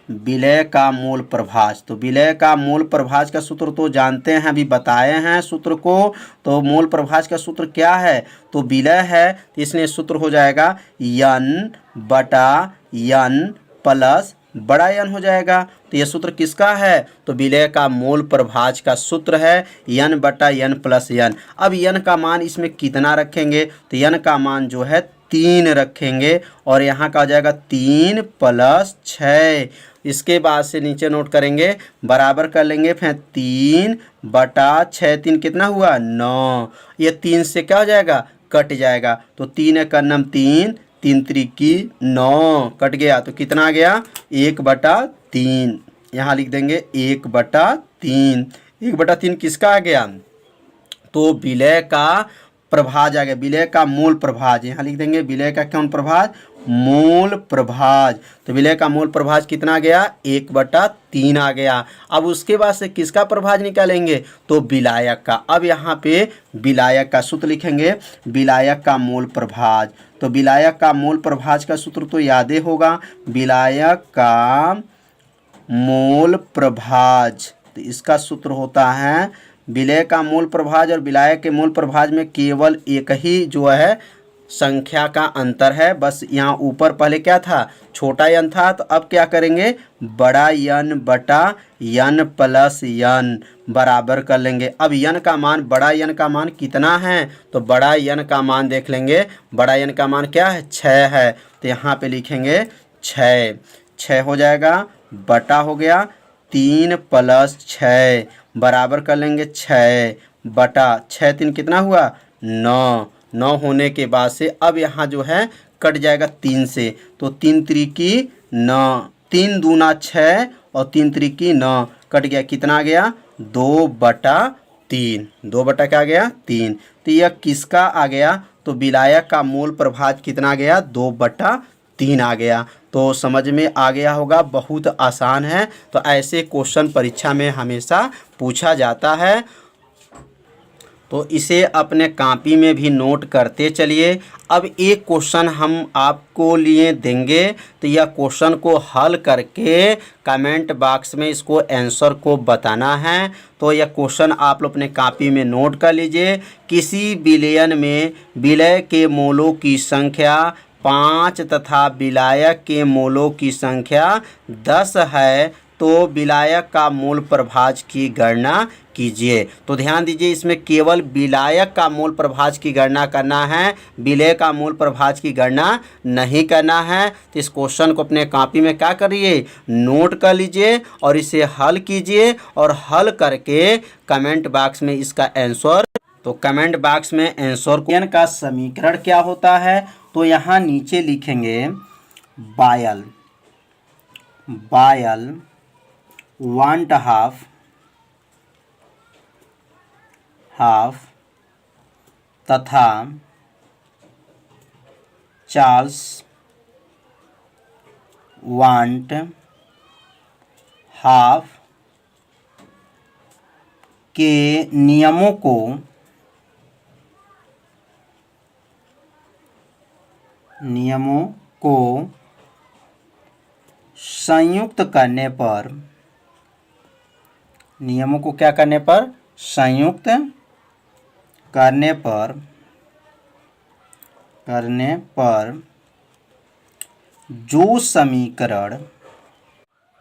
विलय का मूल प्रभाज। तो विलय का मूल प्रभाज का सूत्र तो जानते हैं, अभी बताए हैं सूत्र को। तो मूल प्रभाज का सूत्र क्या है, तो विलय है, तो इसलिए सूत्र हो जाएगा यन बटा यन प्लस बड़ा यन हो जाएगा। तो यह सूत्र किसका है, तो विलय का मूल प्रभाज का सूत्र है यन बटा यन प्लस यन। अब यन का मान इसमें कितना रखेंगे, तो यन का मान जो है 3 रखेंगे, और यहाँ का हो जाएगा 3 + 6। इसके बाद से नीचे नोट करेंगे, बराबर कर लेंगे, फिर 3 बटा 6, 3 कितना हुआ, 9। ये 3 से क्या हो जाएगा, कट जाएगा। तो 3 × 3, 3 त्रिकी 9, कट गया। तो कितना आ गया, 1/3। यहाँ लिख देंगे 1/3। 1/3 किसका आ गया, तो विलय का प्रभाज आ गया, विलय का मूल प्रभाज। यहाँ लिख देंगे विलय का कौन प्रभाज, मूल प्रभाज। तो विलय का मूल प्रभाज कितना आ गया, 1/3 आ गया। अब उसके बाद से किसका प्रभाज निकालेंगे, तो विलायक का। अब यहाँ पे विलायक का सूत्र लिखेंगे, विलायक का मूल प्रभाज। तो विलायक का मूल प्रभाज का सूत्र तो याद ही होगा, विलायक का मूल प्रभाज। तो इसका सूत्र होता है, विलय का मूल प्रभाज और विलायक के मूल प्रभाज में केवल एक ही जो है संख्या का अंतर है। बस यहाँ ऊपर पहले क्या था, छोटा यन था, तो अब क्या करेंगे, बड़ा यन बटा यन प्लस यन, बराबर कर लेंगे। अब यन का मान, बड़ा यन का मान कितना है, तो बड़ा यन का मान देख लेंगे, बड़ा यन का मान क्या है, 6 है। तो यहाँ पे लिखेंगे 6 हो जाएगा, बटा हो गया 3 + 6, बराबर कर लेंगे 6 बटा 6, 3 कितना हुआ, 9 होने के बाद से अब यहाँ जो है कट जाएगा 3 से। तो 3 त्रिकी न, 3 दूना 6 और 3 त्रिकी 9, कट गया, कितना आ गया 2/3, 2 बटा क्या आ गया 3। तो यह किसका आ गया, तो विलायक का मोल प्रभाज कितना आ गया 2/3 आ गया। तो समझ में आ गया होगा, बहुत आसान है। तो ऐसे क्वेश्चन परीक्षा में हमेशा पूछा जाता है, तो इसे अपने कॉपी में भी नोट करते चलिए। अब एक क्वेश्चन हम आपको लिए देंगे, तो यह क्वेश्चन को हल करके कमेंट बॉक्स में इसको आंसर को बताना है। तो यह क्वेश्चन आप लोग अपने कॉपी में नोट कर लीजिए। किसी विलयन में विलय के मोलों की संख्या 5 तथा विलायक के मोलों की संख्या 10 है, तो विलायक का मोल प्रभाज की गणना कीजिए। तो ध्यान दीजिए, इसमें केवल विलायक का मोल प्रभाज की गणना करना है, विलय का मोल प्रभाज की गणना नहीं करना है। तो इस क्वेश्चन को अपने कॉपी में क्या करिए, नोट कर लीजिए और इसे हल कीजिए, और हल करके कमेंट बॉक्स में इसका आंसर, तो कमेंट बॉक्स में आंसर का समीकरण क्या होता है, तो यहाँ नीचे लिखेंगे बायल, बायल 1/2 हाफ तथा चार्ल्स वांट हाफ के नियमों को संयुक्त करने पर, नियमों को क्या करने पर, संयुक्त करने पर जो समीकरण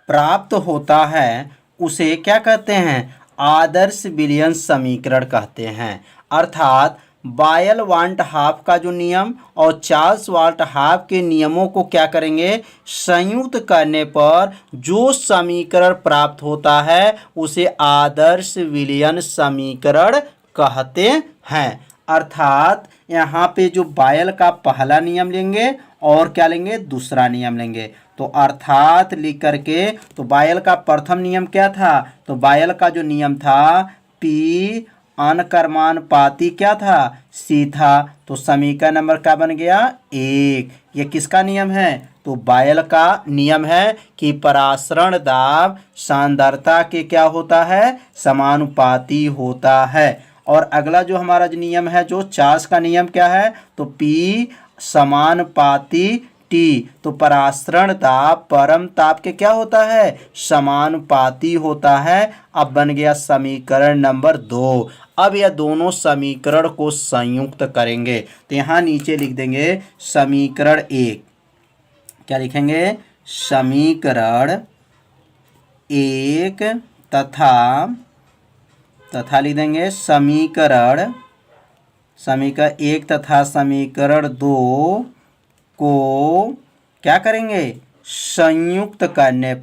प्राप्त होता है उसे क्या कहते हैं, आदर्श विलयन समीकरण कहते हैं। अर्थात बायल वांट हाफ का जो नियम और चार्ल्स वाल्ट हाफ के नियमों को क्या करेंगे, संयुक्त करने पर जो समीकरण प्राप्त होता है उसे आदर्श विलयन समीकरण कहते हैं। अर्थात यहाँ पे जो बायल का पहला नियम लेंगे और क्या लेंगे, दूसरा नियम लेंगे। तो अर्थात लिख करके, तो बायल का प्रथम नियम क्या था, तो बायल का जो नियम था P अनकर्मानुपाती क्या था, C था। तो समीकरण नंबर क्या बन गया 1। ये किसका नियम है, तो बायल का नियम है कि परासरण दाब सांद्रता के क्या होता है, समानुपाती होता है। और अगला जो हमारा जो नियम है, जो चार्ल्स का नियम क्या है, तो P समानुपाती T, तो परासरण ताप परम ताप के क्या होता है, समानुपाती होता है। अब बन गया समीकरण नंबर 2। अब यह दोनों समीकरण को संयुक्त करेंगे, तो यहाँ नीचे लिख देंगे समीकरण 1, क्या लिखेंगे, समीकरण 1 तथा लिख देंगे समीकरण 1 तथा समीकरण 2 को क्या करेंगे, संयुक्त करने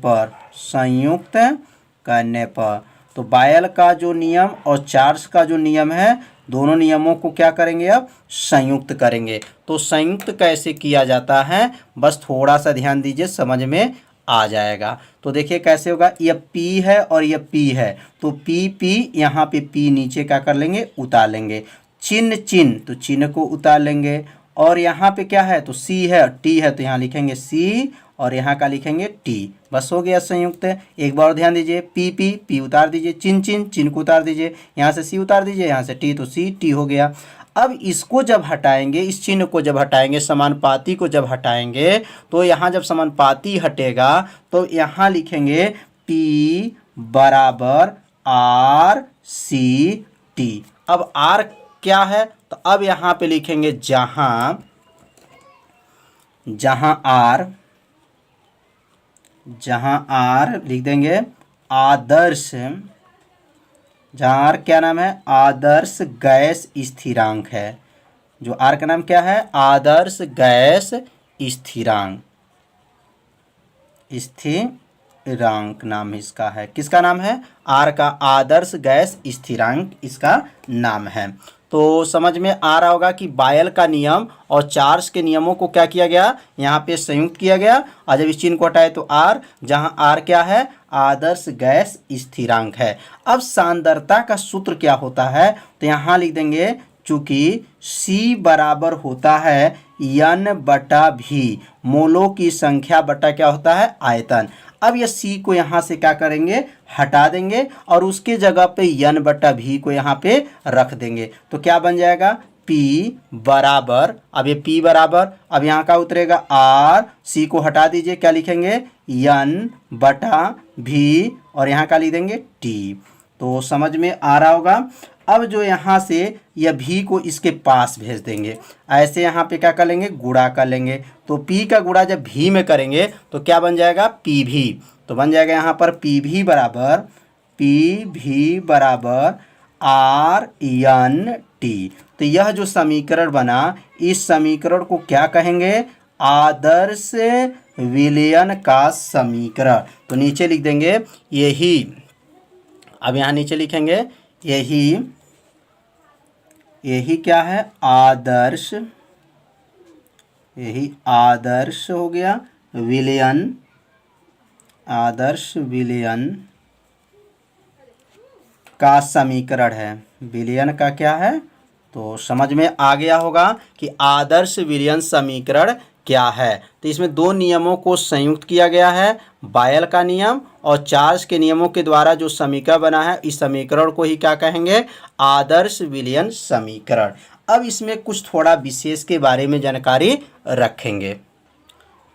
पर, तो बायल का जो नियम और चार्ल्स का जो नियम है, दोनों नियमों को क्या करेंगे, अब संयुक्त करेंगे। तो संयुक्त कैसे किया जाता है, बस थोड़ा सा ध्यान दीजिए, समझ में आ जाएगा। तो देखिए कैसे होगा, यह P है और यह P है, तो P यहाँ पे P नीचे क्या कर लेंगे, उतार लेंगे। चिन्ह, तो चिन्ह को उतार लेंगे। और यहाँ पे क्या है, तो C है और T है, तो यहाँ लिखेंगे C और यहाँ का लिखेंगे T, बस हो गया संयुक्त। एक बार ध्यान दीजिए, P उतार दीजिए, चिन्ह को उतार दीजिए, यहाँ से C उतार दीजिए, यहाँ से T, तो C T हो गया। अब इसको जब हटाएंगे, इस चिन्ह को जब हटाएंगे, समानुपाती को जब हटाएंगे, तो यहाँ जब समानुपाती हटेगा तो यहाँ लिखेंगे P बराबर R C T। अब R क्या है, तो अब यहाँ पे लिखेंगे जहाँ R लिख देंगे आदर्श, जहाँ R क्या नाम है, आदर्श गैस स्थिरांक है। जो R का नाम क्या है, आदर्श गैस स्थिरांक नाम इसका है। किसका नाम है, R का आदर्श गैस स्थिरांक इसका नाम है। तो समझ में आ रहा होगा कि बायल का नियम और चार्ल्स के नियमों को क्या किया गया, यहाँ पे संयुक्त किया गया। और जब इस चिन्ह को हटाए तो आर, जहाँ आर क्या है, आदर्श गैस स्थिरांक है। अब सांद्रता का सूत्र क्या होता है, तो यहाँ लिख देंगे चूंकि C बराबर होता है N बटा भी, मोलों की संख्या बटा क्या होता है, आयतन। अब ये C को यहाँ से क्या करेंगे, हटा देंगे और उसके जगह पे N बटा भी को यहाँ पे रख देंगे। तो क्या बन जाएगा, P बराबर, अब ये P बराबर, अब यहाँ का उतरेगा R, C को हटा दीजिए, क्या लिखेंगे, N बटा भी और यहाँ का लिख देंगे T। तो समझ में आ रहा होगा। अब जो यहाँ से यह भी को इसके पास भेज देंगे, ऐसे यहाँ पे क्या कर लेंगे, गुणा कर लेंगे। तो P का गुणा जब भी में करेंगे तो क्या बन जाएगा, पी भी। तो बन जाएगा यहाँ पर पी भी बराबर आर एन टी। तो यह जो समीकरण बना, इस समीकरण को क्या कहेंगे, आदर्श विलयन का समीकरण। तो नीचे लिख देंगे यही, अब यहाँ नीचे लिखेंगे यही क्या है, आदर्श, यही आदर्श हो गया विलयन, आदर्श विलयन का समीकरण है। विलयन का क्या है, तो समझ में आ गया होगा कि आदर्श विलयन समीकरण क्या है। तो इसमें दो नियमों को संयुक्त किया गया है, बायल का नियम और चार्ल्स के नियमों के द्वारा जो समीकरण बना है, इस समीकरण को ही क्या कहेंगे, आदर्श विलयन समीकरण। अब इसमें कुछ थोड़ा विशेष के बारे में जानकारी रखेंगे।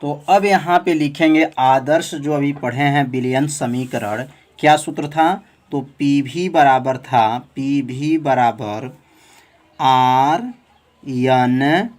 तो अब यहाँ पे लिखेंगे आदर्श जो अभी पढ़े हैं विलयन समीकरण, क्या सूत्र था, तो पी भी बराबर था, पी भी बराबर आर एन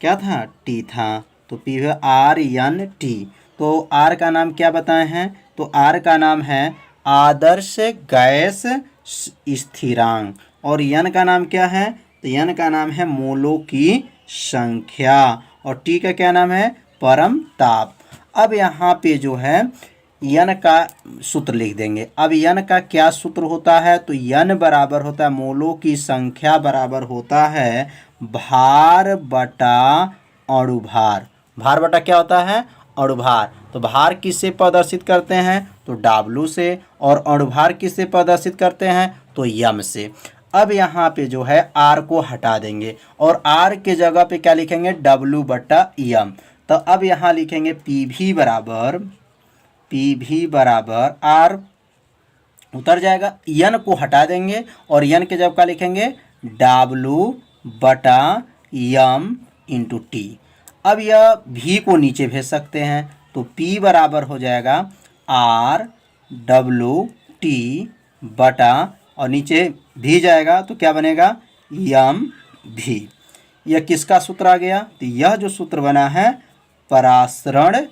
क्या था, टी था। तो पी है आर एन टी। तो आर का नाम क्या बताए हैं, तो आर का नाम है आदर्श गैस स्थिरांक और एन का नाम क्या है, तो एन का नाम है मोलों की संख्या और टी का क्या नाम है, परम ताप। अब यहाँ पे जो है एन का सूत्र लिख देंगे। अब एन का क्या सूत्र होता है, तो एन बराबर होता है मोलों की संख्या बराबर होता है भार बटा अणुभार। भार बटा क्या होता है, अणुभार। तो भार किससे प्रदर्शित करते हैं, तो W से, और अणुभार किससे प्रदर्शित करते हैं, तो M से। अब यहाँ पे जो है R को हटा देंगे और R के जगह पे क्या लिखेंगे, W बटा M। तो अब यहाँ लिखेंगे पी भी बराबर R उतर जाएगा, N को हटा देंगे और N के जगह क्या लिखेंगे, W बटा M इंटू टी। अब यह भी को नीचे भेज सकते हैं, तो P बराबर हो जाएगा R W T बटा और नीचे भी जाएगा तो क्या बनेगा, M भी। यह किसका सूत्र आ गया, तो यह जो सूत्र बना है परासरण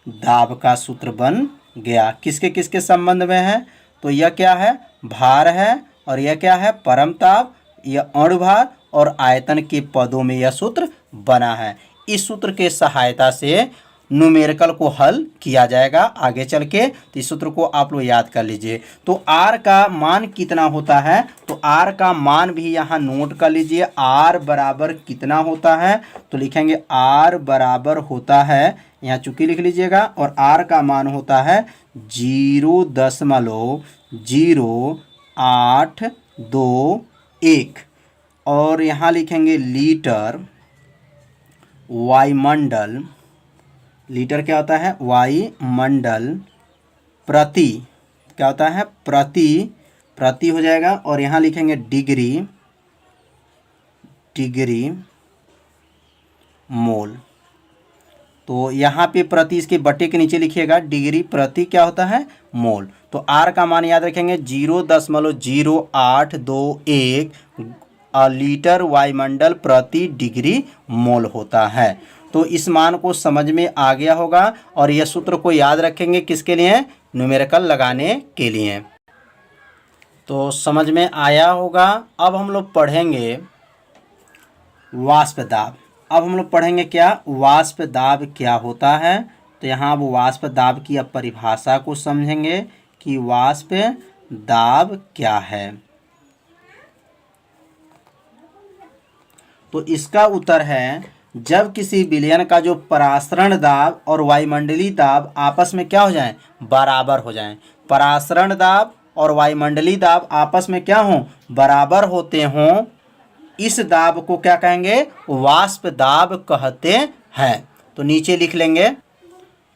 दाब का सूत्र बन गया। किसके किसके संबंध में है, तो यह क्या है, भार है और यह क्या है, परम ताप, यह अणुभार और आयतन के पदों में यह सूत्र बना है। इस सूत्र के सहायता से न्यूमेरिकल को हल किया जाएगा आगे चल के। तो इस सूत्र को आप लोग याद कर लीजिए। तो R का मान कितना होता है, तो R का मान भी यहाँ नोट कर लीजिए। R बराबर कितना होता है, तो लिखेंगे R बराबर होता है, यहाँ चुकी लिख लीजिएगा, और R का मान होता है 0.0821 और यहाँ लिखेंगे लीटर वायुमंडल। लीटर क्या होता है, वायुमंडल प्रति, क्या होता है, प्रति हो जाएगा और यहाँ लिखेंगे डिग्री मोल। तो यहाँ पे प्रति इसके बटे के नीचे लिखिएगा, डिग्री प्रति क्या होता है, मोल। तो R का मान याद रखेंगे 0.0821 लीटर वायुमंडल प्रति डिग्री मोल होता है। तो इस मान को समझ में आ गया होगा और यह सूत्र को याद रखेंगे किसके लिए, न्यूमेरिकल लगाने के लिए। तो समझ में आया होगा। अब हम लोग पढ़ेंगे वाष्प दाब। अब हम लोग पढ़ेंगे क्या, वाष्प दाब क्या होता है। तो यहाँ अब वाष्प दाब की अब परिभाषा को समझेंगे कि वाष्प दाब क्या है। तो इसका उत्तर है जब किसी विलयन का जो परासरण दाब और वायुमंडलीय दाब आपस में क्या हो जाएं, बराबर हो जाएं। परासरण दाब और वायुमंडलीय दाब आपस में क्या हों, बराबर होते हों, इस दाब को क्या कहेंगे, वाष्प दाब कहते हैं। तो नीचे लिख लेंगे,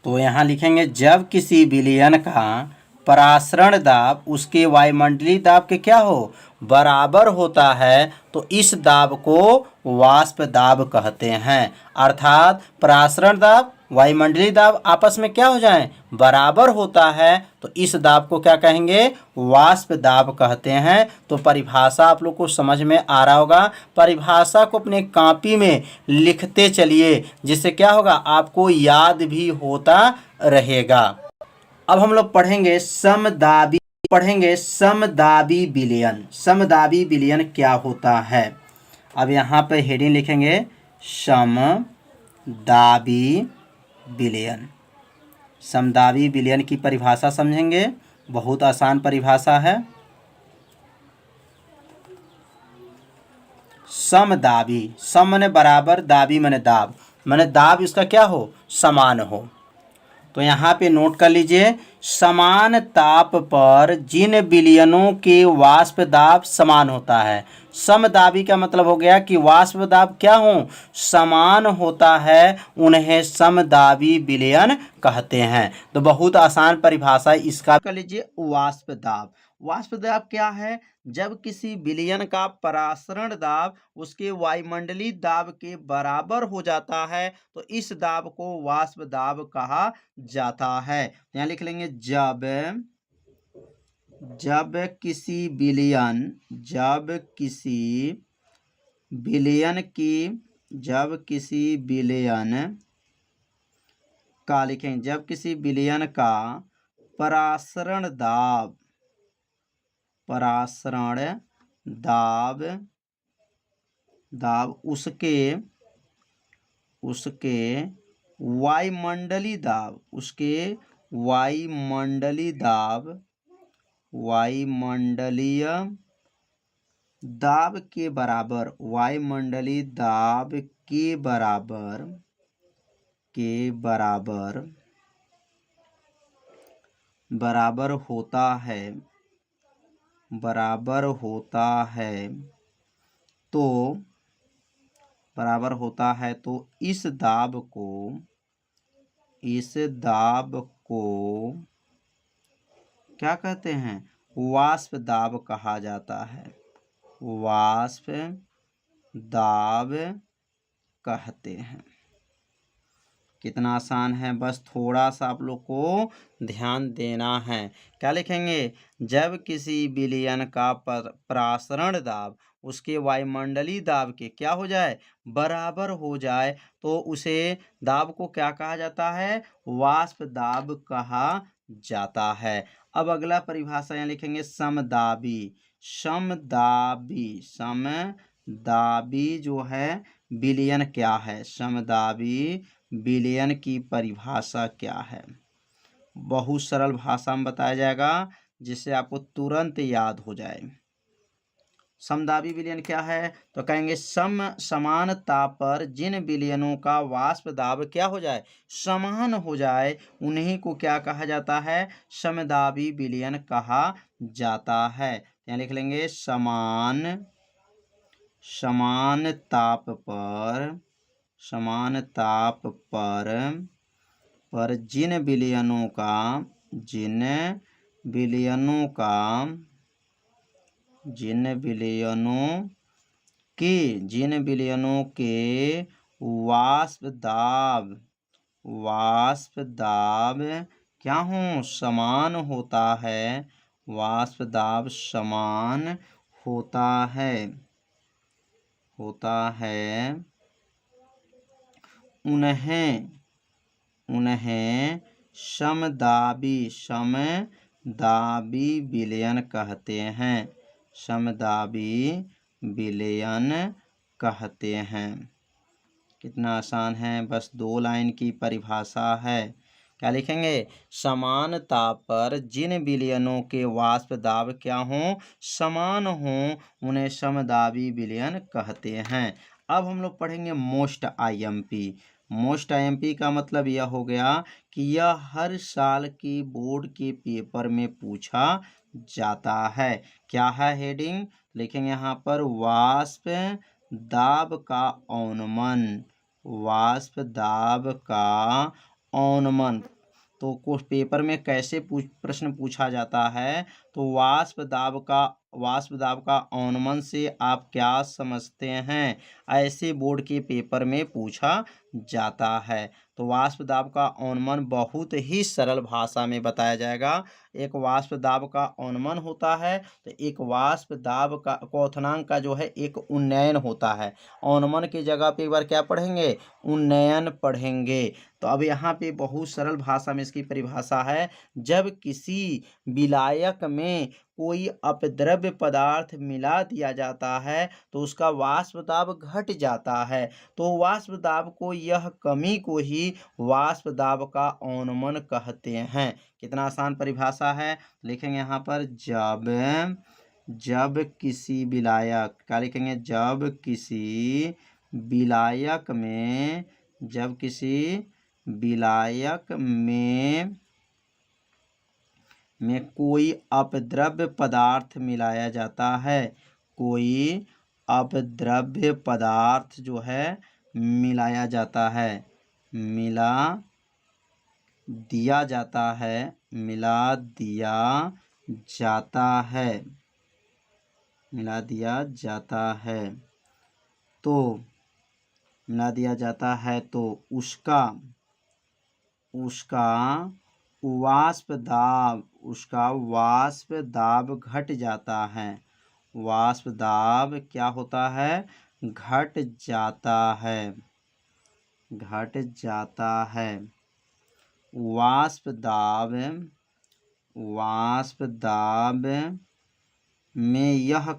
तो यहाँ लिखेंगे जब किसी विलयन का परासरण दाब उसके वायुमंडलीय दाब के क्या हो, बराबर होता है, तो इस दाब को वाष्प दाब कहते हैं। अर्थात परासरण दाब वायुमंडलीय दाब आपस में क्या हो जाएं, बराबर होता है, तो इस दाब को क्या कहेंगे, वाष्प दाब कहते हैं। तो परिभाषा आप लोग को समझ में आ रहा होगा। परिभाषा को अपने कॉपी में लिखते चलिए, जिससे क्या होगा, आपको याद भी होता रहेगा। अब हम लोग पढ़ेंगे समदाबी विलयन। समदाबी विलयन क्या होता है। अब यहाँ पे हेडिंग लिखेंगे समदाबी विलयन। समदाबी विलयन की परिभाषा समझेंगे, बहुत आसान परिभाषा है। समदाबी, सम माने बराबर, दाबी माने दाब, माने दाब इसका क्या हो, समान हो। तो यहाँ पे नोट कर लीजिए, समान ताप पर जिन विलयनों के वाष्प दाब समान होता है। समदाबी का मतलब हो गया कि वाष्प दाब क्या हो, समान होता है, उन्हें समदाबी विलयन कहते हैं। तो बहुत आसान परिभाषा इसका कर लीजिए। वाष्प दाब, वाष्प दाब क्या है, जब किसी विलयन का परासरण दाब उसके वायुमंडलीय दाब के बराबर हो जाता है, तो इस दाब को वाष्प दाब कहा जाता है। यहाँ लिख लेंगे जब किसी विलयन का लिखेंगे, जब किसी विलयन का परासरण दाब उसके वायुमंडलीय दाब के बराबर होता है, तो इस दाब को क्या कहते हैं, वाष्प दाब कहा जाता है। वाष्प दाब कहते हैं। कितना आसान है, बस थोड़ा सा आप लोग को ध्यान देना है। क्या लिखेंगे, जब किसी विलयन का परासरण दाब उसके वायुमंडलीय दाब के क्या हो जाए, बराबर हो जाए, तो उसे दाब को क्या कहा जाता है, वाष्प दाब कहा जाता है। अब अगला परिभाषा यहाँ लिखेंगे समदाबी जो है विलयन क्या है, समदाबी विलयन की परिभाषा क्या है। बहुत सरल भाषा में बताया जाएगा, जिससे आपको तुरंत याद हो जाए। समदाबी विलयन क्या है, तो कहेंगे समान ताप पर जिन विलयनों का वाष्प दाब क्या हो जाए, समान हो जाए, उन्हीं को क्या कहा जाता है, समदाबी विलयन कहा जाता है। यहाँ लिख लेंगे समान ताप पर जिन विलयनों के वाष्प दाब क्या हो, समान होता है, वाष्प दाब समान होता है, उन्हें समदाबी विलयन कहते हैं। समदाबी विलयन कहते हैं। कितना आसान है, बस 2 लाइन की परिभाषा है। क्या लिखेंगे, समान ताप पर जिन विलयनों के वाष्प दाब क्या हों, समान हों, उन्हें समदाबी विलयन कहते हैं। अब हम लोग पढ़ेंगे मोस्ट आईएमपी। मोस्ट आईएमपी का मतलब यह हो गया कि यह हर साल के बोर्ड के पेपर में पूछा जाता है। क्या है हेडिंग? लिखेंगे यहाँ पर वाष्प दाब का औनमन। वाष्प दाब का औनमन। तो कुछ पेपर में कैसे प्रश्न पूछा जाता है? तो वाष्प दाब का औनमन से आप क्या समझते हैं? ऐसे बोर्ड के पेपर में पूछा जाता है। तो वाष्प दाब का औनमन बहुत ही सरल भाषा में बताया जाएगा। एक वाष्प दाब का औनमन होता है, तो एक वाष्प दाब का क्वथनांक का जो है एक उन्नयन होता है। औनमन की जगह पे एक बार क्या पढ़ेंगे? उन्नयन पढ़ेंगे। तो अब यहाँ पे बहुत सरल भाषा में इसकी परिभाषा है, जब किसी विलायक में कोई अपद्रव्य पदार्थ मिला दिया जाता है तो उसका वाष्प दाब घट जाता है। तो वाष्प दाब को, यह कमी को ही वाष्प दाब का औनमन कहते हैं। कितना आसान परिभाषा है। लिखेंगे यहाँ पर जब किसी विलायक, क्या लिखेंगे? जब किसी विलायक में कोई अपद्रव्य पदार्थ मिलाया जाता है। कोई अपद्रव्य पदार्थ जो है मिलाया जाता है, मिला दिया जाता है, मिला दिया जाता है तो उसका वाष्प दाब घट जाता है। वाष्प दाब क्या होता है? घट जाता है। वाष्प दाब में यह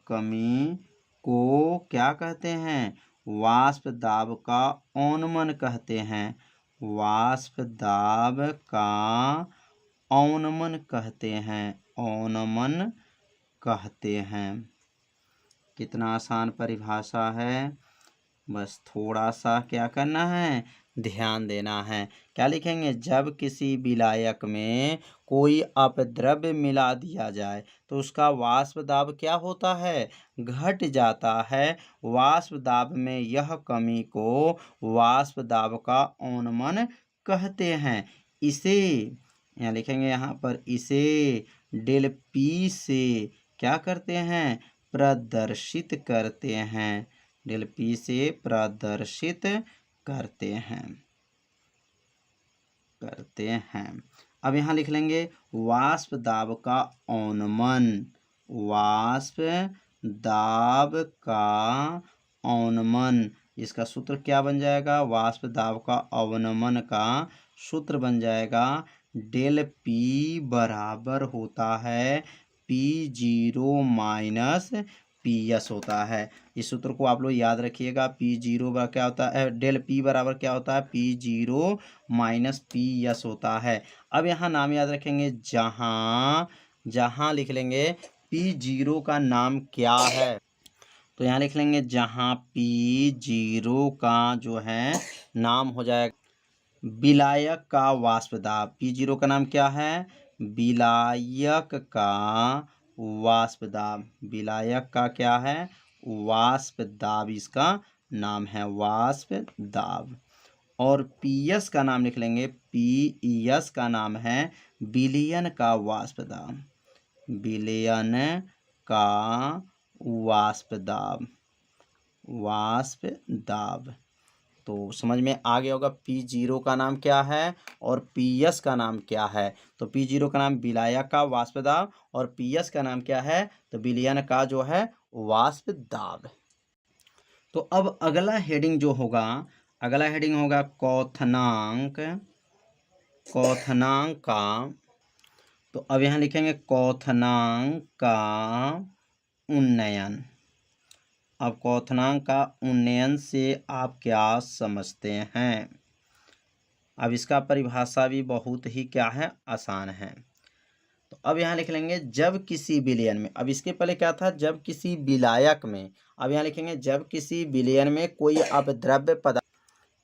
कमी को क्या कहते हैं? वाष्प दाब का औनमन कहते हैं। वाष्प दाब का औनमन कहते हैं। कितना आसान परिभाषा है। बस थोड़ा सा क्या करना है? ध्यान देना है। क्या लिखेंगे? जब किसी विलायक में कोई अपद्रव्य मिला दिया जाए तो उसका वाष्प दाब क्या होता है? घट जाता है। वाष्प दाब में यह कमी को वाष्प दाब का औनमन कहते हैं। इसे यहाँ लिखेंगे, यहाँ पर इसे डेल पी से क्या करते हैं? प्रदर्शित करते हैं। डेल पी से प्रदर्शित करते हैं। अब यहाँ लिख लेंगे वाष्प दाब का औनमन। वाष्प दाब का औनमन, इसका सूत्र क्या बन जाएगा? वाष्प दाब का अवनमन का सूत्र बन जाएगा डेल पी बराबर होता है P0 माइनस PS होता है। इस सूत्र को आप लोग याद रखिएगा। P0 बराबर क्या होता है? डेल P बराबर क्या होता है? P0 माइनस PS होता है। अब यहाँ नाम याद रखेंगे, जहाँ लिख लेंगे P0 का नाम क्या है? तो यहाँ लिख लेंगे जहाँ P0 का जो है नाम हो जाएगा विलायक का वाष्प दाब। P0 का नाम क्या है? विलायक का वाष्प दाब। विलायक का क्या है? वाष्प दाब, इसका नाम है वाष्प दाब। और PS का नाम लिख लेंगे, PS का नाम है विलयन का वाष्प दाब। विलयन का वाष्प दाब। तो समझ में आ गया होगा P0 का नाम क्या है और PS का नाम क्या है। तो P0 का नाम विलायक का वाष्प दाब और PS का नाम क्या है? तो विलयन का जो है वाष्प दाब। तो अब अगला हेडिंग जो होगा, अगला हेडिंग होगा क्वथनांक का। तो अब यहाँ लिखेंगे क्वथनांक का उन्नयन। अब क्वथनांक का उन्नयन से आप क्या समझते हैं? अब इसका परिभाषा भी बहुत ही क्या है? आसान है। तो अब यहाँ लिख लेंगे जब किसी विलयन में, अब इसके पहले क्या था, जब किसी विलायक में, अब यहाँ लिखेंगे जब किसी विलयन में कोई अपद्रव्य पदार्थ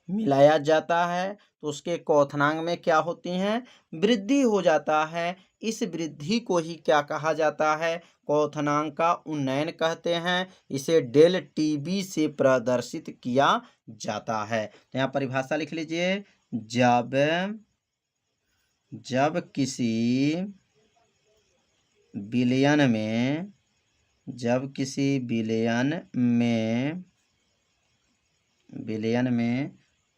मिलाया जाता है तो उसके क्वथनांक में क्या होती हैं, वृद्धि हो जाता है। इस वृद्धि को ही क्या कहा जाता है, क्वथनांक का उन्नयन कहते हैं। इसे डेल टीबी से प्रदर्शित किया जाता है। तो यहाँ परिभाषा लिख लीजिए, जब किसी विलयन में, जब किसी विलयन में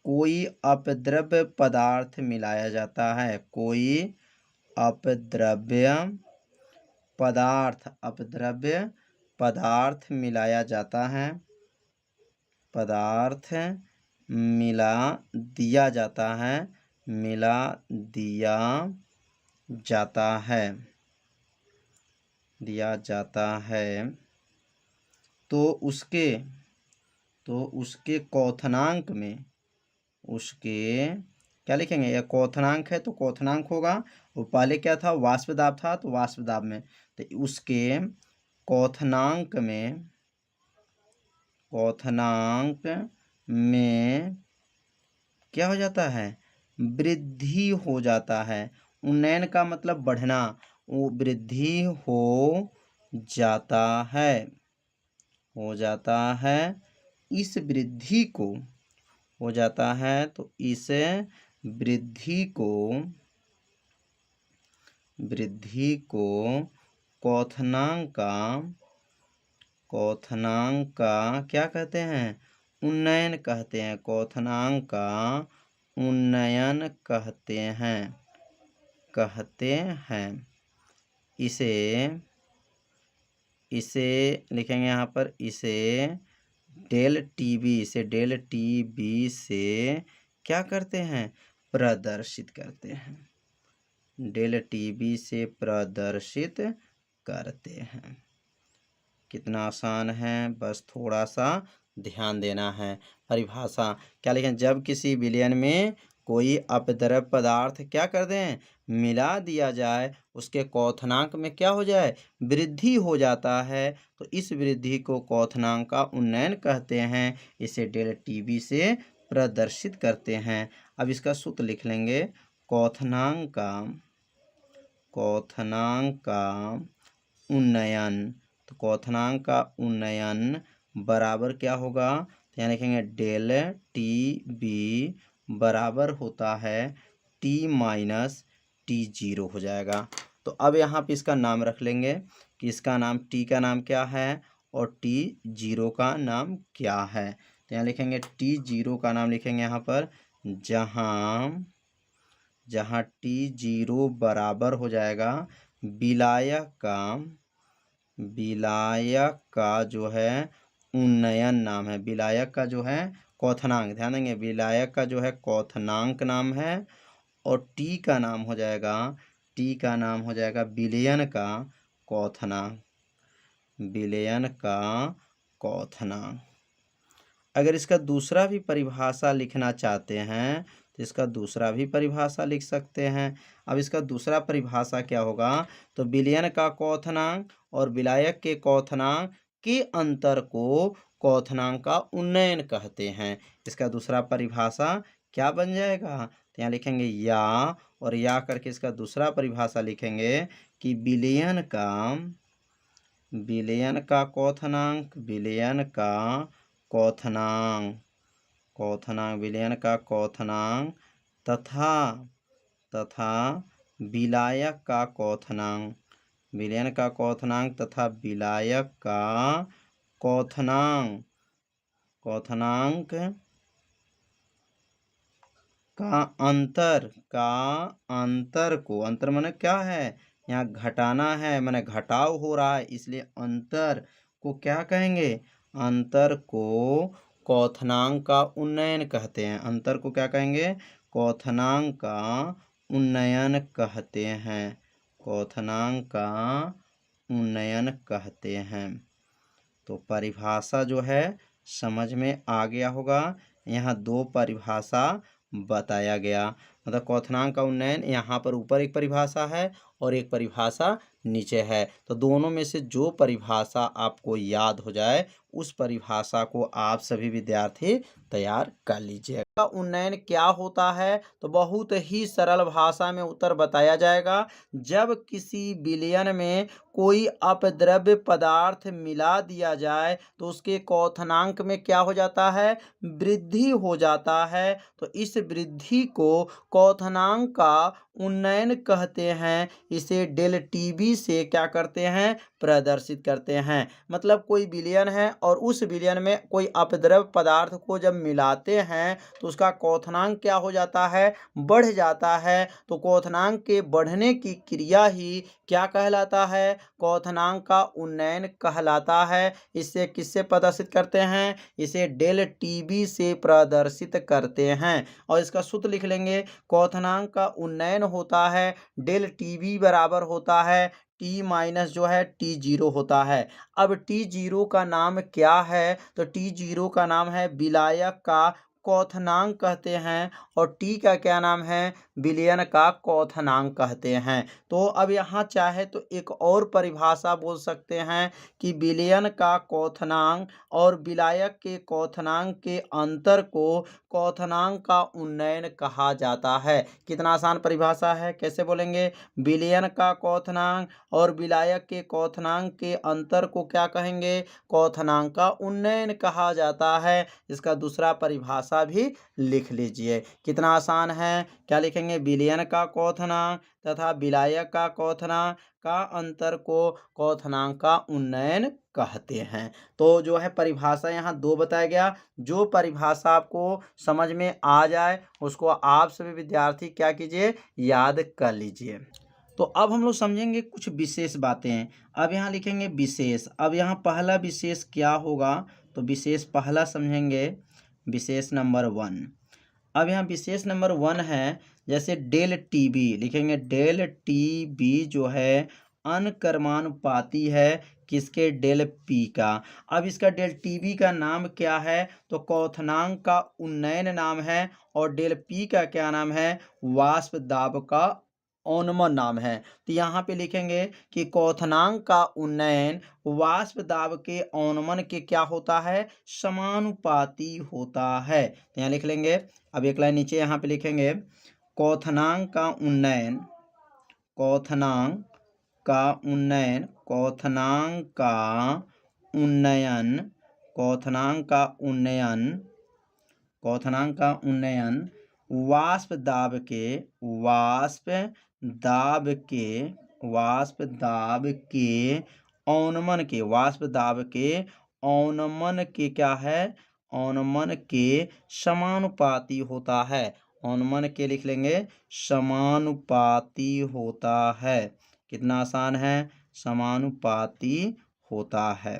कोई अपद्रव्य पदार्थ मिलाया जाता है, कोई अपद्रव्य पदार्थ मिलाया जाता है, पदार्थ मिला दिया जाता है, मिला दिया जाता है, तो उसके क्वथनांक में, उसके क्या लिखेंगे, यह क्वथनांक है तो क्वथनांक होगा, वो पहले क्या था, वाष्प दाब था तो वाष्प दाब में, तो उसके क्वथनांक में क्या हो जाता है, वृद्धि हो जाता है। उन्नयन का मतलब बढ़ना, वो वृद्धि हो जाता है, इस वृद्धि को हो जाता है, तो इस वृद्धि को क्वथनांक का क्या कहते हैं, उन्नयन कहते हैं, क्वथनांक का उन्नयन कहते हैं। इसे लिखेंगे यहाँ पर, इसे डेल टीबी से क्या करते हैं, प्रदर्शित करते हैं, डेल टीबी से प्रदर्शित करते हैं। कितना आसान है, बस थोड़ा सा ध्यान देना है। परिभाषा क्या लिखें, जब किसी विलयन में कोई अपद्रव्य पदार्थ क्या कर दें, मिला दिया जाए, उसके क्वथनांक में क्या हो जाए, वृद्धि हो जाता है, तो इस वृद्धि को क्वथनांक का उन्नयन कहते हैं। इसे डेल टीबी से प्रदर्शित करते हैं। अब इसका सूत्र लिख लेंगे, क्वथनांक का उन्नयन, तो क्वथनांक का उन्नयन बराबर क्या होगा, तो यहाँ लिखेंगे डेल टी बी बराबर होता है टी माइनस टी जीरो हो जाएगा। तो अब यहाँ पे इसका नाम रख लेंगे कि इसका नाम, टी का नाम क्या है और टी जीरो का नाम क्या है। तो यहाँ लिखेंगे टी जीरो का नाम लिखेंगे यहाँ पर, जहाँ टी जीरो बराबर हो जाएगा विलायक का जो है उन्नयन नाम है, विलायक का जो है क्वथनांक, ध्यान देंगे, विलायक का जो है क्वथनांक नाम है, और टी का नाम हो जाएगा विलयन का क्वथनांक। अगर इसका दूसरा भी परिभाषा लिखना चाहते हैं तो इसका दूसरा भी परिभाषा लिख सकते हैं। अब इसका दूसरा परिभाषा क्या होगा, तो विलयन का क्वथनांक और विलायक के क्वथनांक के अंतर को क्वथनांक का उन्नयन कहते हैं। इसका दूसरा परिभाषा क्या बन जाएगा, तो यहाँ लिखेंगे या, और या करके इसका दूसरा परिभाषा लिखेंगे कि विलयन का क्वथनांक, विलयन का क्वथनांक तथा विलायक का क्वथनांक, विलयन का क्वथनांक तथा विलायक का क्वथनांक का अंतर को, अंतर माने क्या है, यहाँ घटाना है, माने घटाव हो रहा है, इसलिए अंतर को क्या कहेंगे, अंतर को क्वथनांक का उन्नयन कहते हैं। अंतर को क्या कहेंगे, क्वथनांक का उन्नयन कहते हैं, क्वथनांक का उन्नयन कहते हैं। तो परिभाषा जो है समझ में आ गया होगा। यहाँ दो परिभाषा बताया गया, मतलब क्वथनांक का उन्नयन यहाँ पर ऊपर एक परिभाषा है और एक परिभाषा नीचे है। तो दोनों में से जो परिभाषा आपको याद हो जाए उस परिभाषा को आप सभी विद्यार्थी तैयार कर लीजिए। का उन्नयन क्या होता है? तो बहुत ही सरल भाषा में उत्तर बताया जाएगा। जब किसी विलयन में कोई अपद्रव्य पदार्थ मिला दिया जाए तो उसके क्वथनांक में क्या हो जाता है? वृद्धि हो जाता है। तो इस वृद्धि को क्वथनांक का उन्नयन कहते हैं। इसे डेल टीबी से क्या करते हैं? प्रदर्शित करते हैं। मतलब कोई विलयन है और उस विलयन में कोई अपद्रव्य पदार्थ को जब मिलाते हैं तो उसका क्वथनांक क्या हो जाता है? बढ़ जाता है। तो क्वथनांक के बढ़ने की क्रिया ही क्या कहलाता है? क्वथनांक का उन्नयन कहलाता है। इससे किससे प्रदर्शित करते हैं? इसे डेल टीबी से प्रदर्शित करते हैं। और इसका सूत्र लिख लेंगे। क्वथनांक का उन्नयन होता है डेल टीबी बराबर होता है टी माइनस जो है टी जीरो होता है। अब टी जीरो का नाम क्या है? तो टी जीरो का नाम है विलायक का क्वथनांक कहते हैं और टी का क्या नाम है? विलयन का क्वथनांक कहते हैं। तो अब यहाँ चाहे तो एक और परिभाषा बोल सकते हैं कि विलयन का क्वथनांक और विलायक के क्वथनांक के अंतर को क्वथनांक का उन्नयन कहा जाता है। कितना आसान परिभाषा है, कैसे बोलेंगे? विलयन का क्वथनांक और विलायक के क्वथनांक के अंतर को क्या कहेंगे? क्वथनांक का उन्नयन कहा जाता है। इसका दूसरा परिभाषा भी लिख लीजिए। कितना आसान है। क्या लिखेंगे? विलयन का क्वथनांक तथा विलायक का क्वथनांक का अंतर को क्वथनांक का उन्नयन कहते हैं। तो जो है परिभाषा यहाँ दो बताया गया। जो परिभाषा आपको समझ में आ जाए उसको आप सभी विद्यार्थी क्या कीजिए? याद कर लीजिए। तो अब हम लोग समझेंगे कुछ विशेष बातें। अब यहाँ लिखेंगे विशेष। अब यहाँ पहला विशेष क्या होगा? तो विशेष पहला समझेंगे विशेष नंबर 1। अब यहाँ विशेष नंबर 1 है जैसे डेल टीबी लिखेंगे। डेल टीबी जो है अनकर्मानुपाती है किसके? डेल पी का। अब इसका डेल टीबी का नाम क्या है? तो क्वथनांक का उन्नयन नाम है और डेल पी का क्या नाम है? वाष्प दाब का औनमन नाम है। तो यहाँ पे लिखेंगे कि क्वथनांक का उन्नयन वाष्प दाब के औनमन के क्या होता है? समानुपाती होता है। तो यहाँ लिख लेंगे। अब एक लाइन नीचे यहाँ पे लिखेंगे क्वथनांक का उन्नयन, क्वथनांक का उन्नयन, क्वथनांक का उन्नयन, क्वथनांक का उन्नयन, क्वथनांक का उन्नयन वाष्प दाब के, वाष्प दाब के, वाष्प दाब के औनमन के, वाष्प दाब के औनमन के क्या है? औनमन के समानुपाती होता है। औनमन के लिख लेंगे समानुपाती होता है। कितना आसान है? समानुपाती होता है।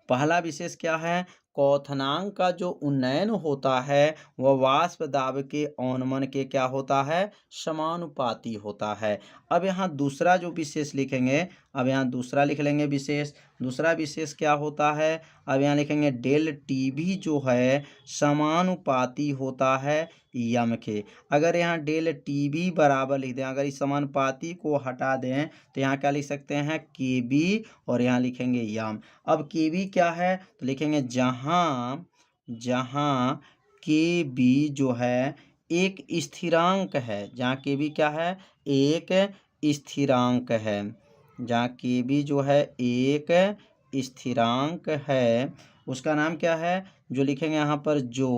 पहला विशेष क्या है? क्वथनांक का जो उन्नयन होता है वह वाष्प दाब के औनमन के क्या होता है? समानुपाती होता है। अब यहाँ दूसरा जो विशेष लिखेंगे, अब यहाँ दूसरा लिख लेंगे विशेष। दूसरा विशेष क्या होता है? अब यहाँ लिखेंगे डेल टीबी जो है समानुपाती होता है यम के। अगर यहाँ डेल टीबी बराबर लिख दें, अगर इस समानुपाती को हटा दें तो यहाँ क्या लिख सकते हैं? के बी और यहाँ लिखेंगे यम। अब के बी क्या है? तो लिखेंगे जहाँ के बी जो है एक स्थिरांक है, जहाँ के बी क्या है? एक स्थिरांक है। जहाँ के बी जो है एक स्थिरांक है उसका नाम क्या है? जो लिखेंगे यहाँ पर जो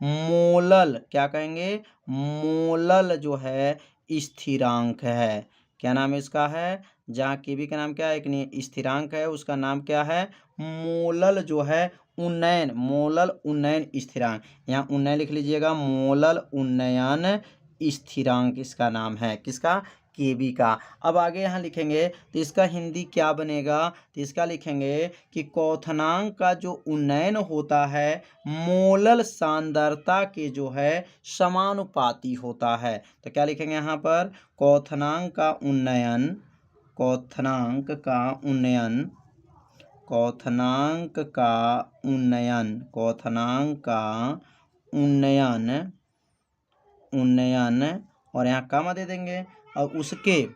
मोलल, क्या कहेंगे? मोलल जो है स्थिरांक है। क्या नाम इसका है? जहाँ के बी का नाम क्या है? एक स्थिरांक है, उसका नाम क्या है? मोलल जो है उन्नयन, मोलल उन्नयन स्थिरांक। यहाँ उन्नयन लिख लीजिएगा। मोलल उन्नयन स्थिरांक इसका नाम है। किसका? के बी का। अब आगे यहाँ लिखेंगे तो इसका हिंदी क्या बनेगा? तो इसका लिखेंगे कि क्वथनांक का जो उन्नयन होता है मोलल सांद्रता के जो है समानुपाती होता है। तो क्या लिखेंगे यहाँ पर? क्वथनांक का उन्नयन, क्वथनांक का उन्नयन, क्वथनांक का उन्नयन, क्वथनांक का उन्नयन और यहाँ कामा दे देंगे और उसके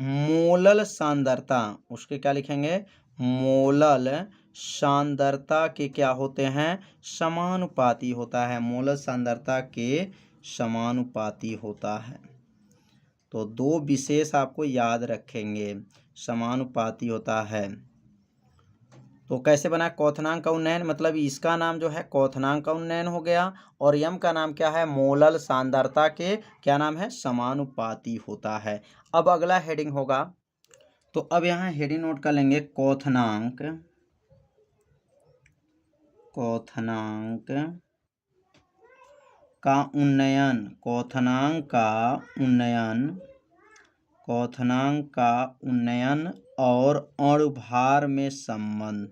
मोलल सांद्रता, उसके क्या लिखेंगे, मोलल सांद्रता के क्या होते हैं, समानुपाती होता है, मोलल सांद्रता के समानुपाती होता है। तो दो विशेष आपको याद रखेंगे, समानुपाती होता है। तो कैसे बना, क्वथनांक का उन्नयन, मतलब इसका नाम जो है क्वथनांक का उन्नयन हो गया और यम का नाम क्या है, मोलल सांद्रता के क्या नाम है, समानुपाती होता है। अब अगला हेडिंग होगा, तो अब यहाँ हेडिंग नोट कर लेंगे, क्वथनांक का उन्नयन, क्वथनांक का उन्नयन और अणुभार में संबंध,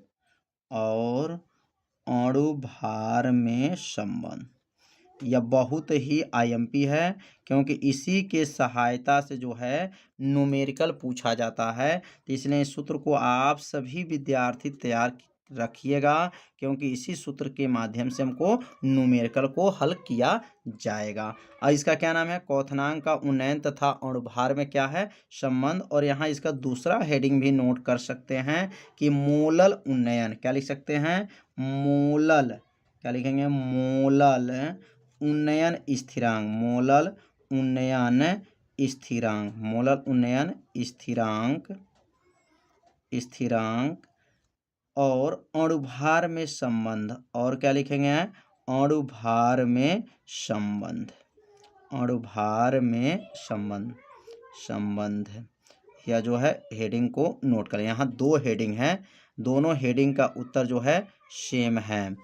यह बहुत ही आईएमपी है, क्योंकि इसी के सहायता से जो है न्यूमेरिकल पूछा जाता है। तो इसलिए इस सूत्र को आप सभी विद्यार्थी तैयार रखिएगा, क्योंकि इसी सूत्र के माध्यम से हमको न्यूमेरिकल को हल किया जाएगा। और इसका क्या नाम है, क्वथनांक का उन्नयन तथा अणुभार में क्या है, संबंध। और यहाँ इसका दूसरा हेडिंग भी नोट कर सकते हैं कि मोलल उन्नयन, क्या लिख सकते हैं, मोलल, क्या लिखेंगे, मोलल उन्नयन स्थिरांक, मोलल उन्नयन स्थिरांक और अणुभार में संबंध, और क्या लिखेंगे, अणुभार में संबंध, यह जो है हेडिंग को नोट करें। यहाँ दो हेडिंग है, दोनों हेडिंग का उत्तर जो है सेम है।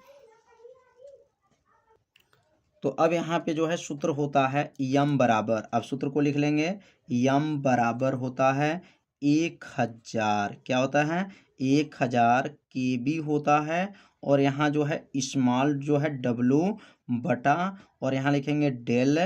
तो अब यहाँ पे जो है सूत्र होता है यम बराबर, अब सूत्र को लिख लेंगे, यम बराबर होता है 1000, क्या होता है, 1000 KB होता है। और यहाँ जो है स्मॉल जो है W बटा, और यहाँ लिखेंगे डेल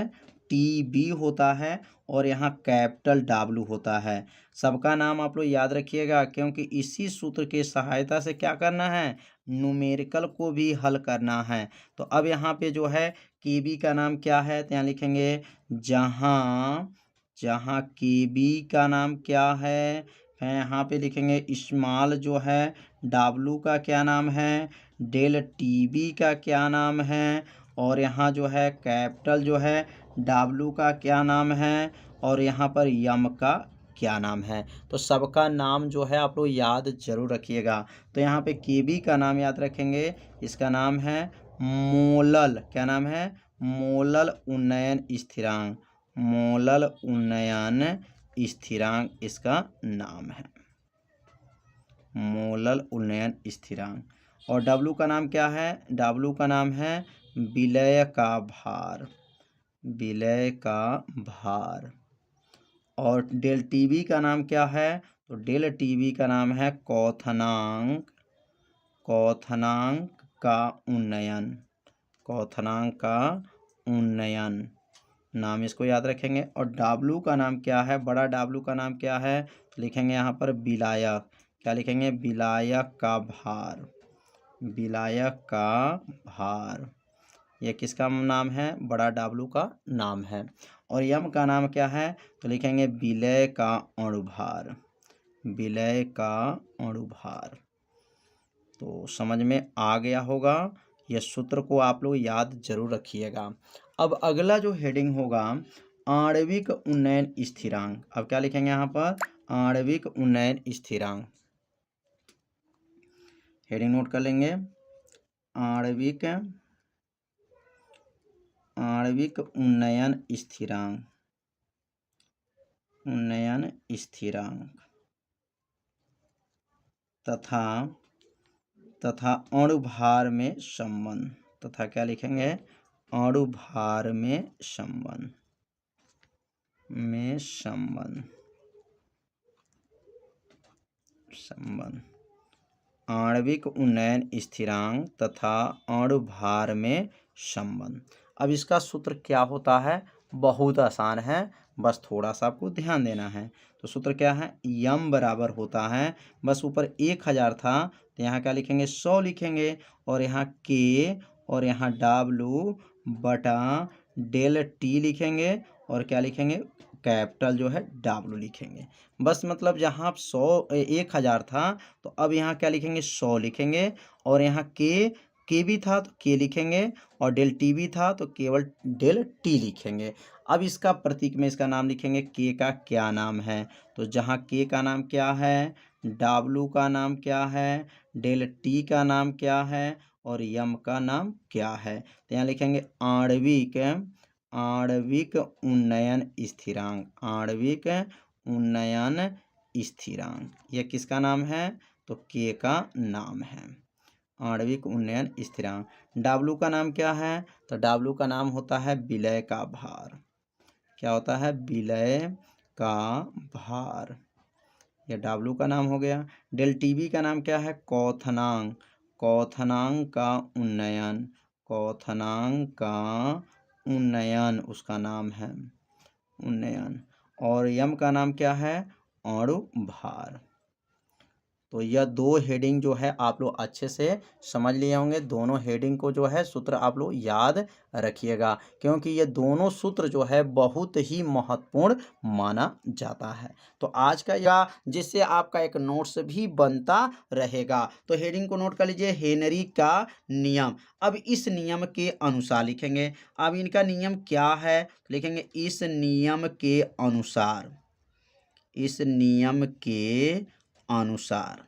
TB होता है, और यहाँ कैपिटल W होता है। सबका नाम आप लोग याद रखिएगा, क्योंकि इसी सूत्र के सहायता से क्या करना है, न्यूमेरिकल को भी हल करना है। तो अब यहाँ पे जो है KB का नाम क्या है, तो यहाँ लिखेंगे जहाँ KB का नाम क्या है, फिर यहाँ पे लिखेंगे स्मॉल जो है W का क्या नाम है, डेल TB का क्या नाम है, और यहाँ जो है कैपिटल जो है W का क्या नाम है, और यहाँ पर यम का क्या नाम है। तो सबका नाम जो है आप लोग याद जरूर रखिएगा। तो यहाँ पे KB का नाम याद रखेंगे, इसका नाम है मोलल, क्या नाम है, मोलल उन्नयन स्थिरांक इसका नाम है, मोलल उन्नयन स्थिरांक। और W का नाम क्या है, W का नाम है विलय का भार। और डेल TB का नाम क्या है, तो डेल TB का नाम है क्वथनांक का उन्नयन, नाम इसको याद रखेंगे। और W का नाम क्या है, बड़ा W का नाम क्या है, तो लिखेंगे यहाँ पर विलायक, क्या लिखेंगे, विलायक का भार, यह किसका नाम है, बड़ा W का नाम है। और यम का नाम क्या है, तो लिखेंगे विलय का अणुभार। तो समझ में आ गया होगा, यह सूत्र को आप लोग याद जरूर रखिएगा। अब अगला जो हेडिंग होगा, आणविक उन्नयन स्थिरांक। अब क्या लिखेंगे यहाँ पर, आणविक उन्नयन स्थिरांक, हेडिंग नोट कर लेंगे, आणविक उन्नयन स्थिरांक तथा अणुभार में संबंध, तथा क्या लिखेंगे, अणुभार में संबंध, आणविक उन्नयन स्थिरांक तथा अणुभार में संबंध। अब इसका सूत्र क्या होता है, बहुत आसान है, बस थोड़ा सा आपको ध्यान देना है। तो सूत्र क्या है, यम बराबर होता है, बस ऊपर 1000 था तो तो यहाँ क्या लिखेंगे 100 लिखेंगे और यहाँ के और यहाँ W बटा डेल टी लिखेंगे और क्या लिखेंगे कैपिटल जो है W लिखेंगे। बस मतलब जहाँ आप 1000 था तो अब यहाँ क्या लिखेंगे 100 लिखेंगे और यहाँ के भी था तो के लिखेंगे और डेल टी भी था तो केवल डेल टी लिखेंगे। अब इसका प्रतीक में इसका नाम लिखेंगे के का क्या नाम है, तो जहाँ के का नाम क्या है, W का नाम क्या है, डेल टी का नाम क्या है और यम का नाम क्या है। तो यहाँ लिखेंगे आणविक उन्नयन स्थिरांक, आणविक उन्नयन स्थिरांक। यह किसका नाम है, तो के का नाम है, आणविक उन्नयन स्थिरांक। W का नाम क्या है, तो W का नाम होता है विलय का भार। क्या होता है, विलय का भार, यह W का नाम हो गया। डेल टीबी का नाम क्या है, क्वथनांक, क्वथनांक का उन्नयन, क्वथनांक का उन्नयन उसका नाम है, उन्नयन। और यम का नाम क्या है, अणु भार। तो यह दो हेडिंग जो है आप लोग अच्छे से समझ लिए होंगे। दोनों हेडिंग को जो है सूत्र आप लोग याद रखिएगा, क्योंकि ये दोनों सूत्र जो है बहुत ही महत्वपूर्ण माना जाता है। तो आज का या जिससे आपका एक नोट्स भी बनता रहेगा। तो हेडिंग को नोट कर लीजिए, हेनरी का नियम। अब इस नियम के अनुसार लिखेंगे। अब इनका नियम क्या है, लिखेंगे इस नियम के अनुसार, इस नियम के अनुसार।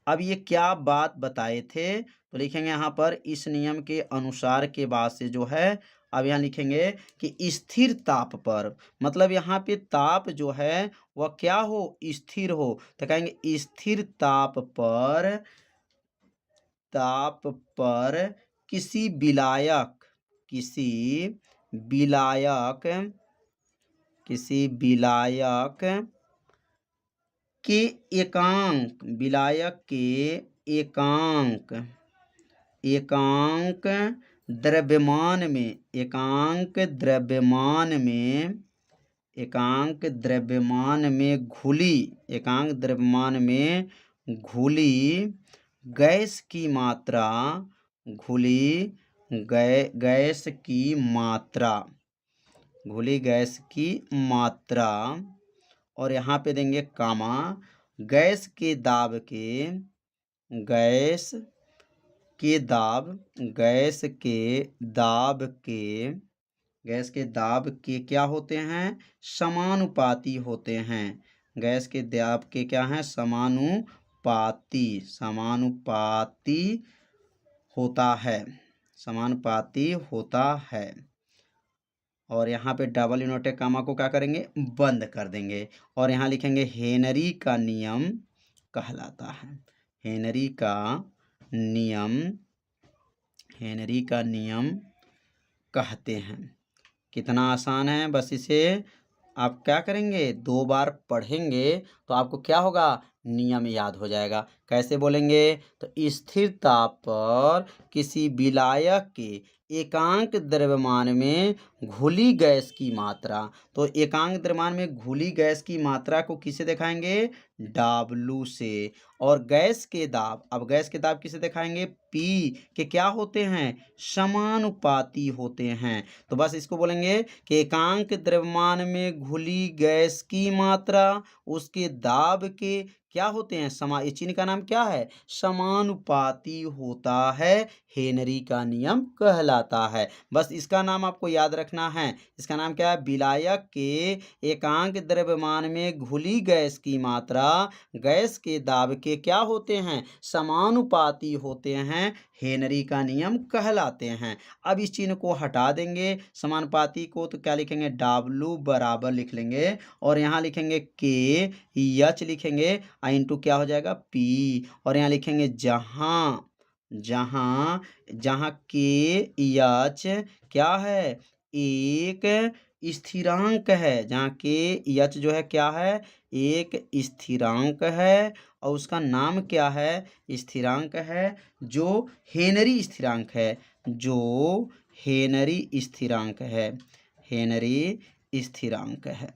अब ये क्या बात बताए थे, तो लिखेंगे यहाँ पर इस नियम के अनुसार के बाद से जो है अब यहाँ लिखेंगे कि स्थिर ताप पर, मतलब यहाँ पे ताप जो है वह क्या हो, स्थिर हो। तो कहेंगे स्थिर ताप पर किसी विलायक, किसी विलायक के एकांक, विलायक के एकांक द्रव्यमान में, एकांक द्रव्यमान में घुली, एकांक द्रव्यमान में घुली गैस की मात्रा, घुली गैस की मात्रा, घुली गैस की मात्रा। और यहाँ पे देंगे कामा, गैस के दाब के क्या होते हैं, समानुपाती होते हैं। गैस के दाब के क्या हैं, समानुपाती होता है। और यहाँ पे डबल इन्वर्टेड कामा को क्या करेंगे, बंद कर देंगे। और यहाँ लिखेंगे हेनरी का नियम कहलाता है, हेनरी का नियम कहते हैं। कितना आसान है, बस इसे आप क्या करेंगे, 2 बार पढ़ेंगे तो आपको क्या होगा, नियम याद हो जाएगा। कैसे बोलेंगे, तो स्थिर ताप पर किसी विलायक के एकांक द्रव्यमान में घुली गैस की मात्रा। तो एकांक द्रव्यमान में घुली गैस की मात्रा को किसे दिखाएंगे, W से। और गैस के दाब, अब गैस के दाब किसे दिखाएंगे, P के क्या होते हैं, समानुपाती होते हैं। तो बस इसको बोलेंगे कि एकांक द्रव्यमान में घुली गैस की मात्रा उसके दाब के क्या होते हैं, ये चिन्ह का नाम क्या है, समानुपाती होता है, हेनरी का नियम कहलाता है। बस इसका नाम आपको याद रखना है। इसका नाम क्या है, विलायक के एकांक द्रव्यमान में घुली गैस की मात्रा गैस के दाब के क्या होते हैं, समानुपाती होते हैं, हेनरी का नियम कहलाते हैं। अब इस चिन्ह को हटा देंगे समानुपाती को, तो क्या लिखेंगे, W बराबर लिख लेंगे और यहाँ लिखेंगे के एच लिखेंगे, इंटू क्या हो जाएगा, P। और यहाँ लिखेंगे जहाँ के एच क्या है, एक स्थिरांक है, जहाँ के एच जो है क्या है, एक स्थिरांक है और उसका नाम क्या है, स्थिरांक है जो हेनरी स्थिरांक है, हेनरी स्थिरांक है।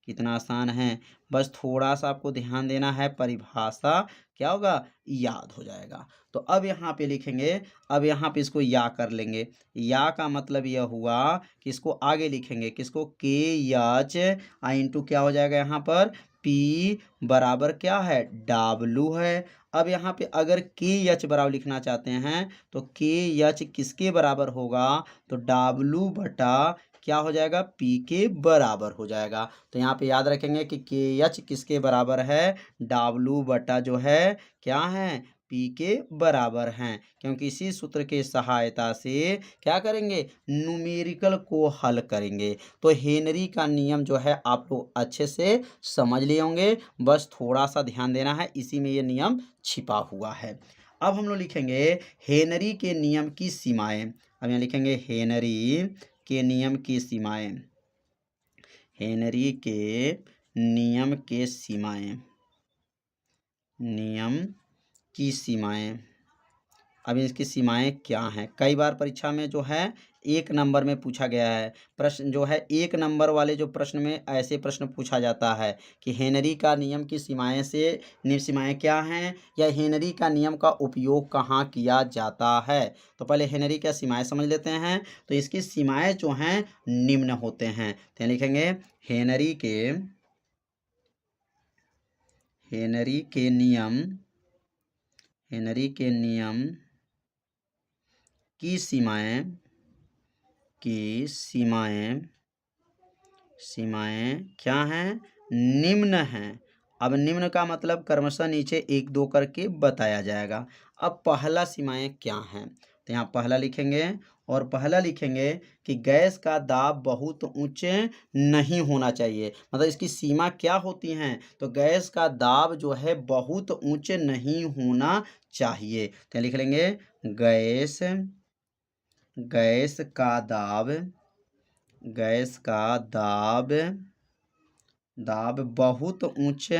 कितना आसान है। बस थोड़ा सा आपको ध्यान देना है, परिभाषा क्या होगा, याद हो जाएगा। तो अब यहाँ पे लिखेंगे, अब यहाँ पे इसको या कर लेंगे। या का मतलब यह हुआ कि इसको आगे लिखेंगे, किसको, के एच इंटू क्या हो जाएगा यहाँ पर, पी बराबर क्या है, डब्लू है। अब यहाँ पे अगर के एच बराबर लिखना चाहते हैं तो के एच किसके बराबर होगा, तो डब्लू बटा क्या हो जाएगा, पी के बराबर हो जाएगा। तो यहाँ पे याद रखेंगे कि के एच किसके बराबर है, डब्लू बटा जो है क्या है, पी के बराबर हैं। क्योंकि इसी सूत्र के सहायता से क्या करेंगे, न्यूमेरिकल को हल करेंगे। तो हेनरी का नियम जो है आप लोग अच्छे से समझ लिए होंगे, बस थोड़ा सा ध्यान देना है, इसी में ये नियम छिपा हुआ है। अब हम लोग लिखेंगे हेनरी के नियम की सीमाएं। अब यहाँ लिखेंगे हेनरी के नियम की सीमाएं, हेनरी के नियम के सीमाएं, नियम की सीमाएं। अब इसकी सीमाएं क्या हैं, कई बार परीक्षा में जो है 1 नंबर में पूछा गया है प्रश्न, जो है 1 नंबर वाले जो प्रश्न में ऐसे प्रश्न पूछा जाता है कि हेनरी का नियम की सीमाएं से सीमाएं क्या हैं, या हेनरी का नियम का उपयोग कहाँ किया जाता है। तो पहले हेनरी का सीमाएं समझ लेते हैं। तो इसकी सीमाएं जो हैं निम्न होते हैं। तो लिखेंगे हेनरी के नियम, हेनरी के नियम की सीमाएं क्या हैं, निम्न हैं। अब निम्न का मतलब क्रमशः नीचे 1 2 करके बताया जाएगा। अब पहला सीमाएं क्या हैं, तो यहाँ पहला लिखेंगे, और पहला लिखेंगे कि गैस का दाब बहुत ऊंचे नहीं होना चाहिए। मतलब इसकी सीमा क्या होती हैं, तो गैस का दाब जो है बहुत ऊंचे नहीं होना चाहिए। तो लिख लेंगे गैस का दाब, गैस का दाब बहुत ऊंचे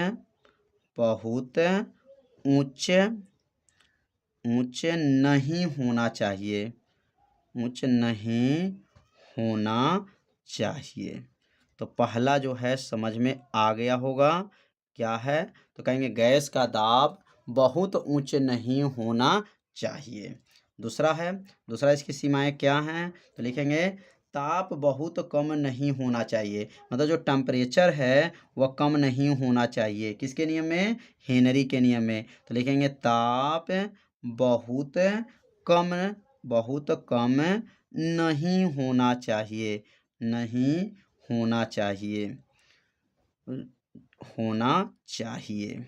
नहीं होना चाहिए, ऊंचे नहीं होना चाहिए। तो पहला जो है समझ में आ गया होगा, क्या है, तो कहेंगे गैस का दाब बहुत ऊंचे नहीं होना चाहिए। दूसरा है, दूसरा इसकी सीमाएं क्या हैं, तो लिखेंगे ताप बहुत कम नहीं होना चाहिए। मतलब जो टेम्परेचर है वह कम नहीं होना चाहिए, किसके नियम में, हेनरी के नियम में। तो लिखेंगे ताप बहुत कम नहीं होना चाहिए, नहीं होना चाहिए, होना चाहिए।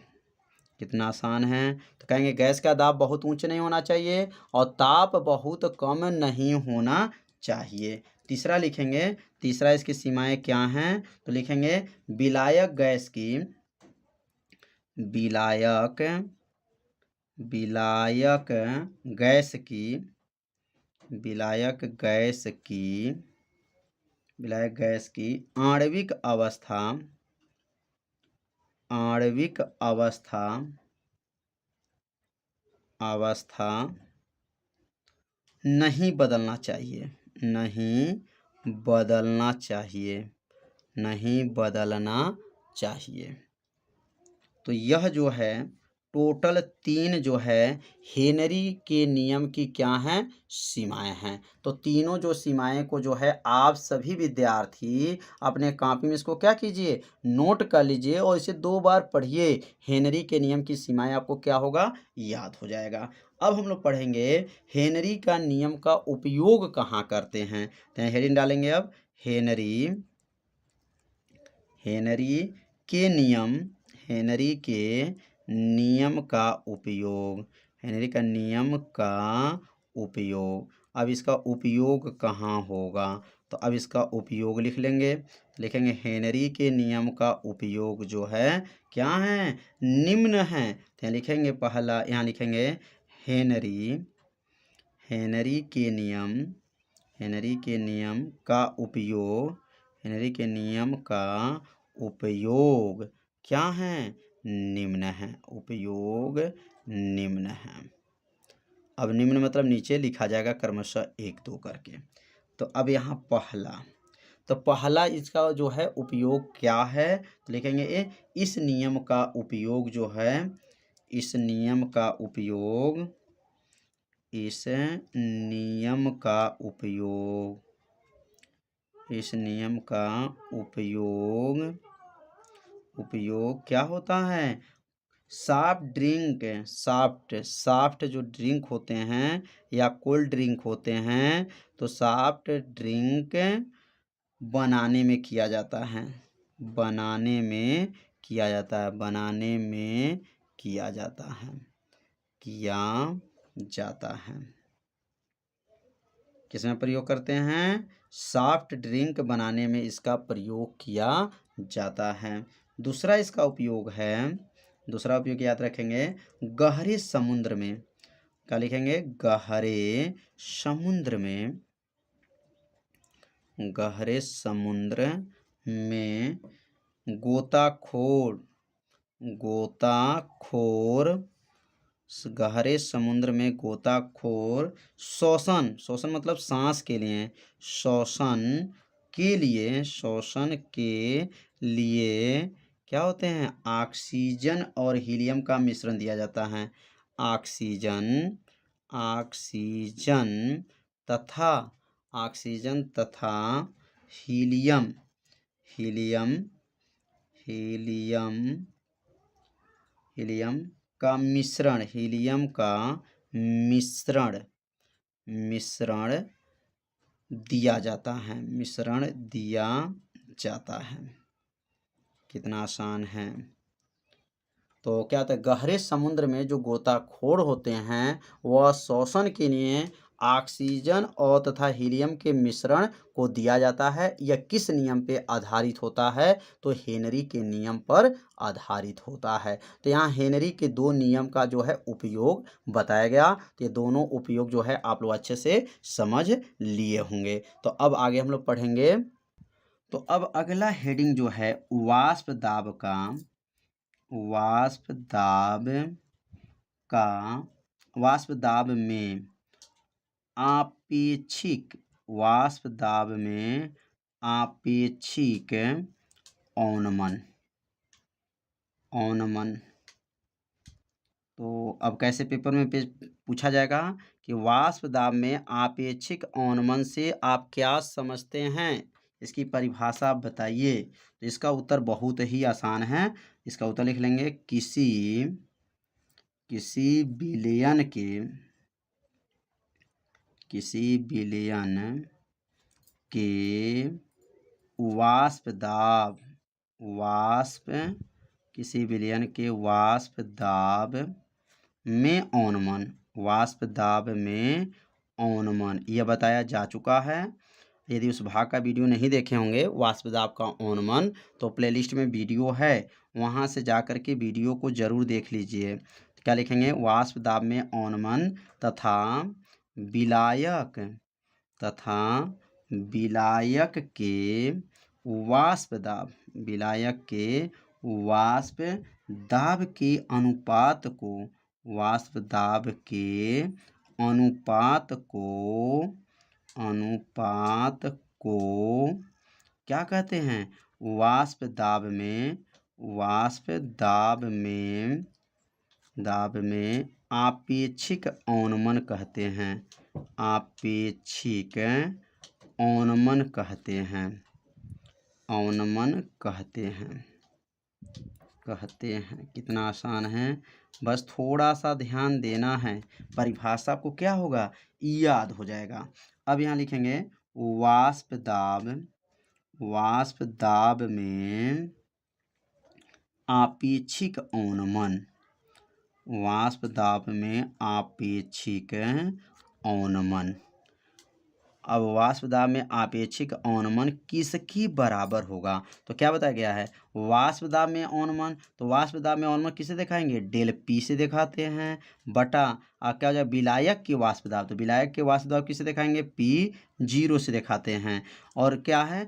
कितना आसान है। तो कहेंगे गैस का दाब बहुत ऊंचा नहीं होना चाहिए और ताप बहुत कम नहीं होना चाहिए। तीसरा लिखेंगे, तीसरा इसकी सीमाएं क्या हैं, तो लिखेंगे विलायक गैस की, विलायक गैस की, विलायक गैस की आणविक अवस्था नहीं बदलना चाहिए, नहीं बदलना चाहिए। तो यह जो है टोटल 3 जो है हेनरी के नियम की क्या हैं, सीमाएं हैं। तो तीनों जो सीमाएं को जो है आप सभी विद्यार्थी अपने कॉपी में इसको क्या कीजिए, नोट कर लीजिए और इसे 2 बार पढ़िए। हेनरी के नियम की सीमाएं आपको क्या होगा, याद हो जाएगा। अब हम लोग पढ़ेंगे हेनरी का नियम का उपयोग कहाँ करते हैं। तो हेडिंग डालेंगे अब हेनरी के नियम, हेनरी के नियम का उपयोग, हेनरी का नियम का उपयोग। अब इसका उपयोग कहाँ होगा, तो अब इसका उपयोग लिख लेंगे, लिखेंगे हेनरी के नियम का उपयोग जो है क्या है, निम्न है। तो लिखेंगे पहला, यहाँ लिखेंगे हेनरी के नियम का उपयोग, हेनरी के नियम का उपयोग क्या है, निम्न है, उपयोग निम्न है। अब निम्न मतलब नीचे लिखा जाएगा क्रमशः 1 2 करके। तो अब यहाँ पहला, तो पहला इसका जो है उपयोग क्या है, तो लिखेंगे इस नियम का उपयोग जो है, इस नियम का उपयोग, इस नियम का उपयोग, इस नियम का उपयोग, उपयोग क्या होता है, सॉफ्ट ड्रिंक, सॉफ्ट जो ड्रिंक होते हैं या कोल्ड ड्रिंक होते हैं, तो सॉफ्ट ड्रिंक बनाने में किया जाता है, बनाने में किया जाता है, बनाने में किया जाता है, किया जाता है। किसमें प्रयोग करते हैं, सॉफ्ट ड्रिंक बनाने में इसका प्रयोग किया जाता है। दूसरा इसका उपयोग है, दूसरा उपयोग याद रखेंगे, गहरे समुद्र में, क्या लिखेंगे, गहरे समुद्र में, गहरे समुद्र में गोताखोर, गोताखोर, गहरे समुद्र में गोताखोर शोषण मतलब सांस के लिए, शोषण के लिए, शोषण के लिए क्या होते हैं, ऑक्सीजन और हीलियम का मिश्रण दिया जाता है, ऑक्सीजन, ऑक्सीजन तथा, ऑक्सीजन तथा हीलियम, हीलियम, हीलियम, हीलियम का मिश्रण, हीलियम का मिश्रण, मिश्रण दिया जाता है, मिश्रण दिया जाता है। कितना आसान है। तो क्या होता है, गहरे समुद्र में जो गोताखोर होते हैं वह शोषण के लिए ऑक्सीजन और तथा हीलियम के मिश्रण को दिया जाता है। यह किस नियम पे आधारित होता है, तो हेनरी के नियम पर आधारित होता है। तो यहाँ हेनरी के दो नियम का जो है उपयोग बताया गया। तो ये दोनों उपयोग जो है आप लोग अच्छे से समझ लिए होंगे। तो अब आगे हम लोग पढ़ेंगे। तो अब अगला हेडिंग जो है वाष्प दाब का, वाष्प दाब का, वाष्प दाब में आपेक्षिक, वाष्प दाब में आपेक्षिक औनमन, औनमन। तो अब कैसे पेपर में पूछा जाएगा कि वाष्प दाब में आपेक्षिक औनमन से आप क्या समझते हैं, इसकी परिभाषा बताइए। तो इसका उत्तर बहुत ही आसान है। इसका उत्तर लिख लेंगे, किसी विलयन के, किसी विलयन के वाष्प दाब, वाष्प, किसी विलयन के वाष्प दाब में औनमन, वाष्प दाब में औनमन यह बताया जा चुका है। यदि उस भाग का वीडियो नहीं देखे होंगे वाष्प दाब का औनमन, तो प्लेलिस्ट में वीडियो है, वहां से जाकर के वीडियो को जरूर देख लीजिए। क्या लिखेंगे, वाष्प दाब में औनमन तथा विलायक, तथा विलायक के वाष्प दाब, विलायक के वाष्प दाब के अनुपात को, वाष्प दाब के अनुपात को, अनुपात को क्या कहते हैं, वाष्प दाब में, वाष्प दाब में, दाब में आपेक्षिक औनमन कहते हैं, आपेक्षिक औनमन कहते हैं, औनमन कहते हैं, कहते हैं। कितना आसान है, बस थोड़ा सा ध्यान देना है, परिभाषा को क्या होगा, याद हो जाएगा। अब यहाँ लिखेंगे वाष्प दाब, वाष्प दाब में आपेक्षिक औनमन, वाष्प दाब में आपेक्षिक औनमन। अब वाष्प दाब में आपेक्षिक औनमन किसकी बराबर होगा, तो क्या बताया गया है, वाष्प दाब में औनमन, तो वाष्प दाब में औनमन किसे दिखाएंगे, डेल पी से दिखाते हैं, बटा क्या हो जाए, विलायक की वाष्प दाब, तो विलायक के वाष्प दाब किसे दिखाएंगे, पी जीरो से दिखाते हैं। और क्या है,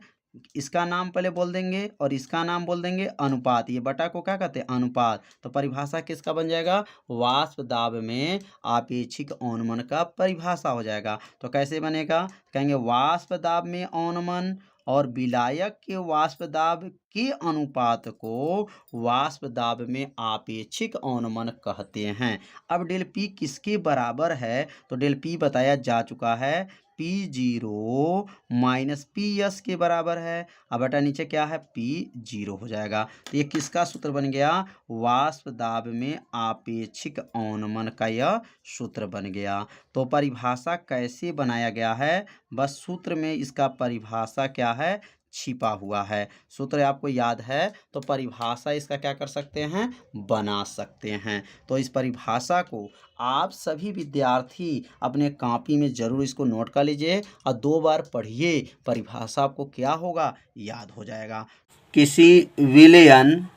इसका नाम पहले बोल देंगे और इसका नाम बोल देंगे अनुपात, ये बटा को क्या कहते हैं, अनुपात। तो परिभाषा किसका बन जाएगा, वाष्प दाब में आपेक्षिक औनमन का परिभाषा हो जाएगा। तो कैसे बनेगा, कहेंगे वाष्प दाब में औनमन और विलायक के वाष्प दाब के अनुपात को वाष्प दाब में आपेक्षिक अवनमन कहते हैं। अब डेल पी किसके बराबर है, तो डेल पी बताया जा चुका है P0 माइनस PS के बराबर है। अब बटा नीचे क्या है, P0 हो जाएगा। तो ये किसका सूत्र बन गया, वाष्प दाब में आपेक्षिक अवनमन का यह सूत्र बन गया। तो परिभाषा कैसे बनाया गया है, बस सूत्र में इसका परिभाषा क्या है, छिपा हुआ है। सूत्र आपको याद है तो परिभाषा इसका क्या कर सकते हैं, बना सकते हैं। तो इस परिभाषा को आप सभी विद्यार्थी अपने कॉपी में ज़रूर इसको नोट कर लीजिए और 2 बार पढ़िए, परिभाषा आपको क्या होगा, याद हो जाएगा। किसी विलयन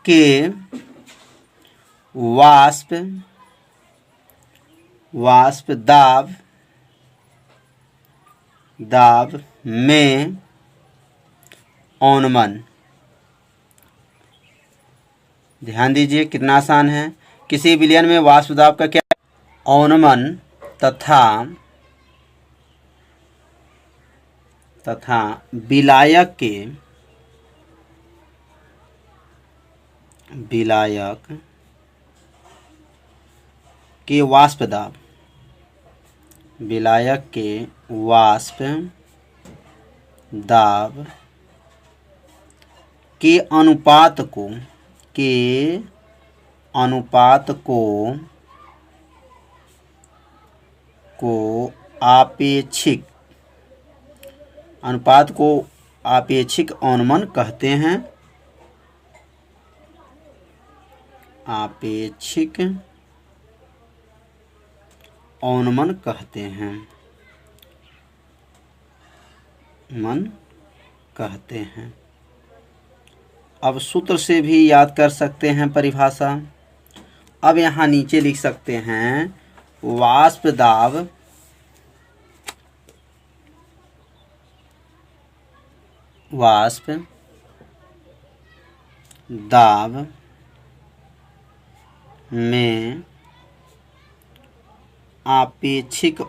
के वाष्प दाब में अवनमन, ध्यान दीजिए कितना आसान है। किसी विलयन में वाष्प दाब का क्या, अवनमन तथा विलायक के वाष्प दाब, विलायक के वाष्प दाब के अनुपात को आपेक्षिक अवनमन कहते हैं। आपेक्षिक अवनमन कहते हैं। अब सूत्र से भी याद कर सकते हैं परिभाषा। अब यहाँ नीचे लिख सकते हैं वाष्प दाब में आपेक्षिक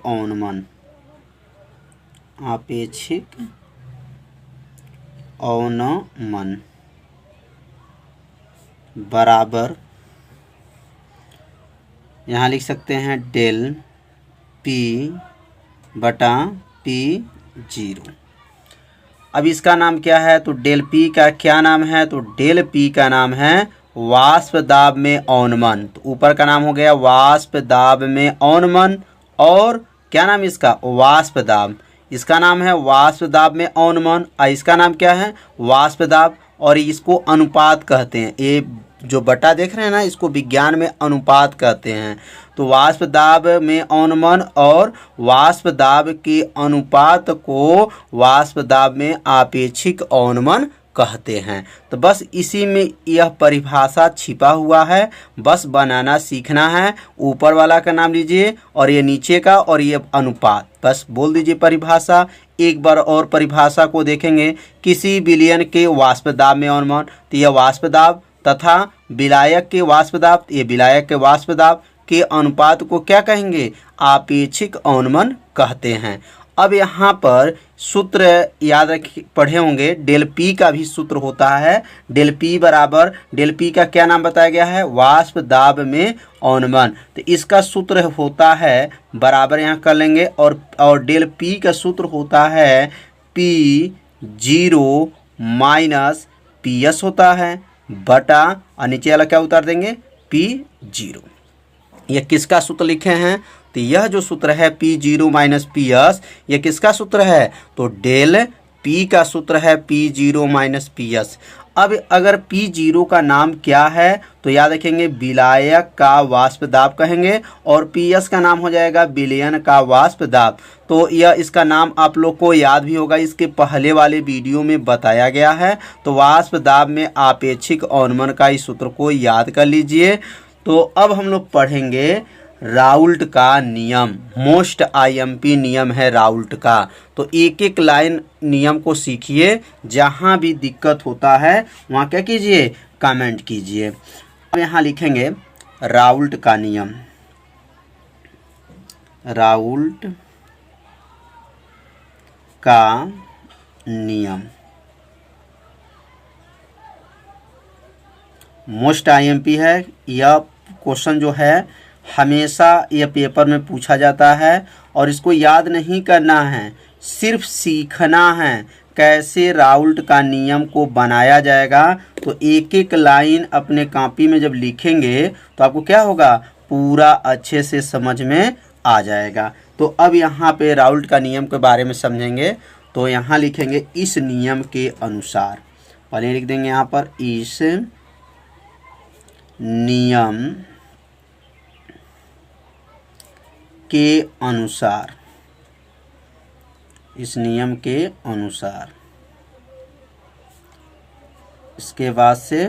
अवनमन बराबर, यहाँ लिख सकते हैं डेल P बटा P0। अब इसका नाम क्या है, तो डेल P का क्या नाम है, तो डेल P का नाम है वाष्प दाब में अवनमन। तो ऊपर का नाम हो गया वाष्प दाब में अवनमन, और क्या नाम इसका, वाष्प दाब। इसका नाम है वाष्प दाब में अवनमन और इसका नाम क्या है, वाष्प दाब, और इसको अनुपात कहते हैं। ये जो बटा देख रहे हैं ना, इसको विज्ञान में अनुपात कहते हैं। तो वाष्प दाब में अवनमन और वाष्प दाब के अनुपात को वाष्प दाब में आपेक्षिक अवनमन कहते हैं। तो बस इसी में यह परिभाषा छिपा हुआ है, बस बनाना सीखना है। ऊपर वाला का नाम लीजिए और ये नीचे का, और ये अनुपात, बस बोल दीजिए परिभाषा। एक बार और परिभाषा को देखेंगे, किसी विलयन के वाष्प दाब में अवनमन, तो यह वाष्प दाब, तथा विलायक के वाष्प दाब, ये विलायक के वाष्प दाब के अनुपात को क्या कहेंगे, आपेक्षिक अवनमन कहते हैं। अब यहाँ पर सूत्र याद रखिए, पढ़े होंगे, डेल P का भी सूत्र होता है। डेल P बराबर, डेल P का क्या नाम बताया गया है, वाष्प दाब में अवनमन। तो इसका सूत्र होता है, बराबर यहाँ कर लेंगे, और डेल P का सूत्र होता है P0 माइनस PS होता है, बटा, और नीचे वाला क्या उतार देंगे, P0। ये किसका सूत्र लिखे हैं, तो यह जो सूत्र है P0 माइनस PS, यह किसका सूत्र है, तो डेल P का सूत्र है P0 माइनस PS। अब अगर P0 का नाम क्या है, तो याद रखेंगे विलायक का वाष्प दाब कहेंगे, और PS का नाम हो जाएगा विलयन का वाष्प दाब। तो यह इसका नाम आप लोग को याद भी होगा, इसके पहले वाले वीडियो में बताया गया है। तो वाष्प दाब में आपेक्षिक अवनमन का इस सूत्र को याद कर लीजिए। तो अब हम लोग पढ़ेंगे राउल्ट का नियम। मोस्ट IMP नियम है राउल्ट का। तो एक एक लाइन नियम को सीखिए, जहाँ भी दिक्कत होता है वहाँ क्या कीजिए, कमेंट कीजिए। अब यहाँ लिखेंगे राउल्ट का नियम। राउल्ट का नियम। मोस्ट आईएमपी है यह क्वेश्चन जो है, हमेशा यह पेपर में पूछा जाता है और इसको याद नहीं करना है, सिर्फ सीखना है कैसे राउल्ट का नियम को बनाया जाएगा। तो एक एक लाइन अपने कॉपी में जब लिखेंगे तो आपको क्या होगा, पूरा अच्छे से समझ में आ जाएगा। तो अब यहाँ पे राउल्ट का नियम के बारे में समझेंगे। तो यहाँ लिखेंगे इस नियम के अनुसार, पहले लिख देंगे यहाँ पर इस नियम के अनुसार, इस नियम के अनुसार। इसके बाद से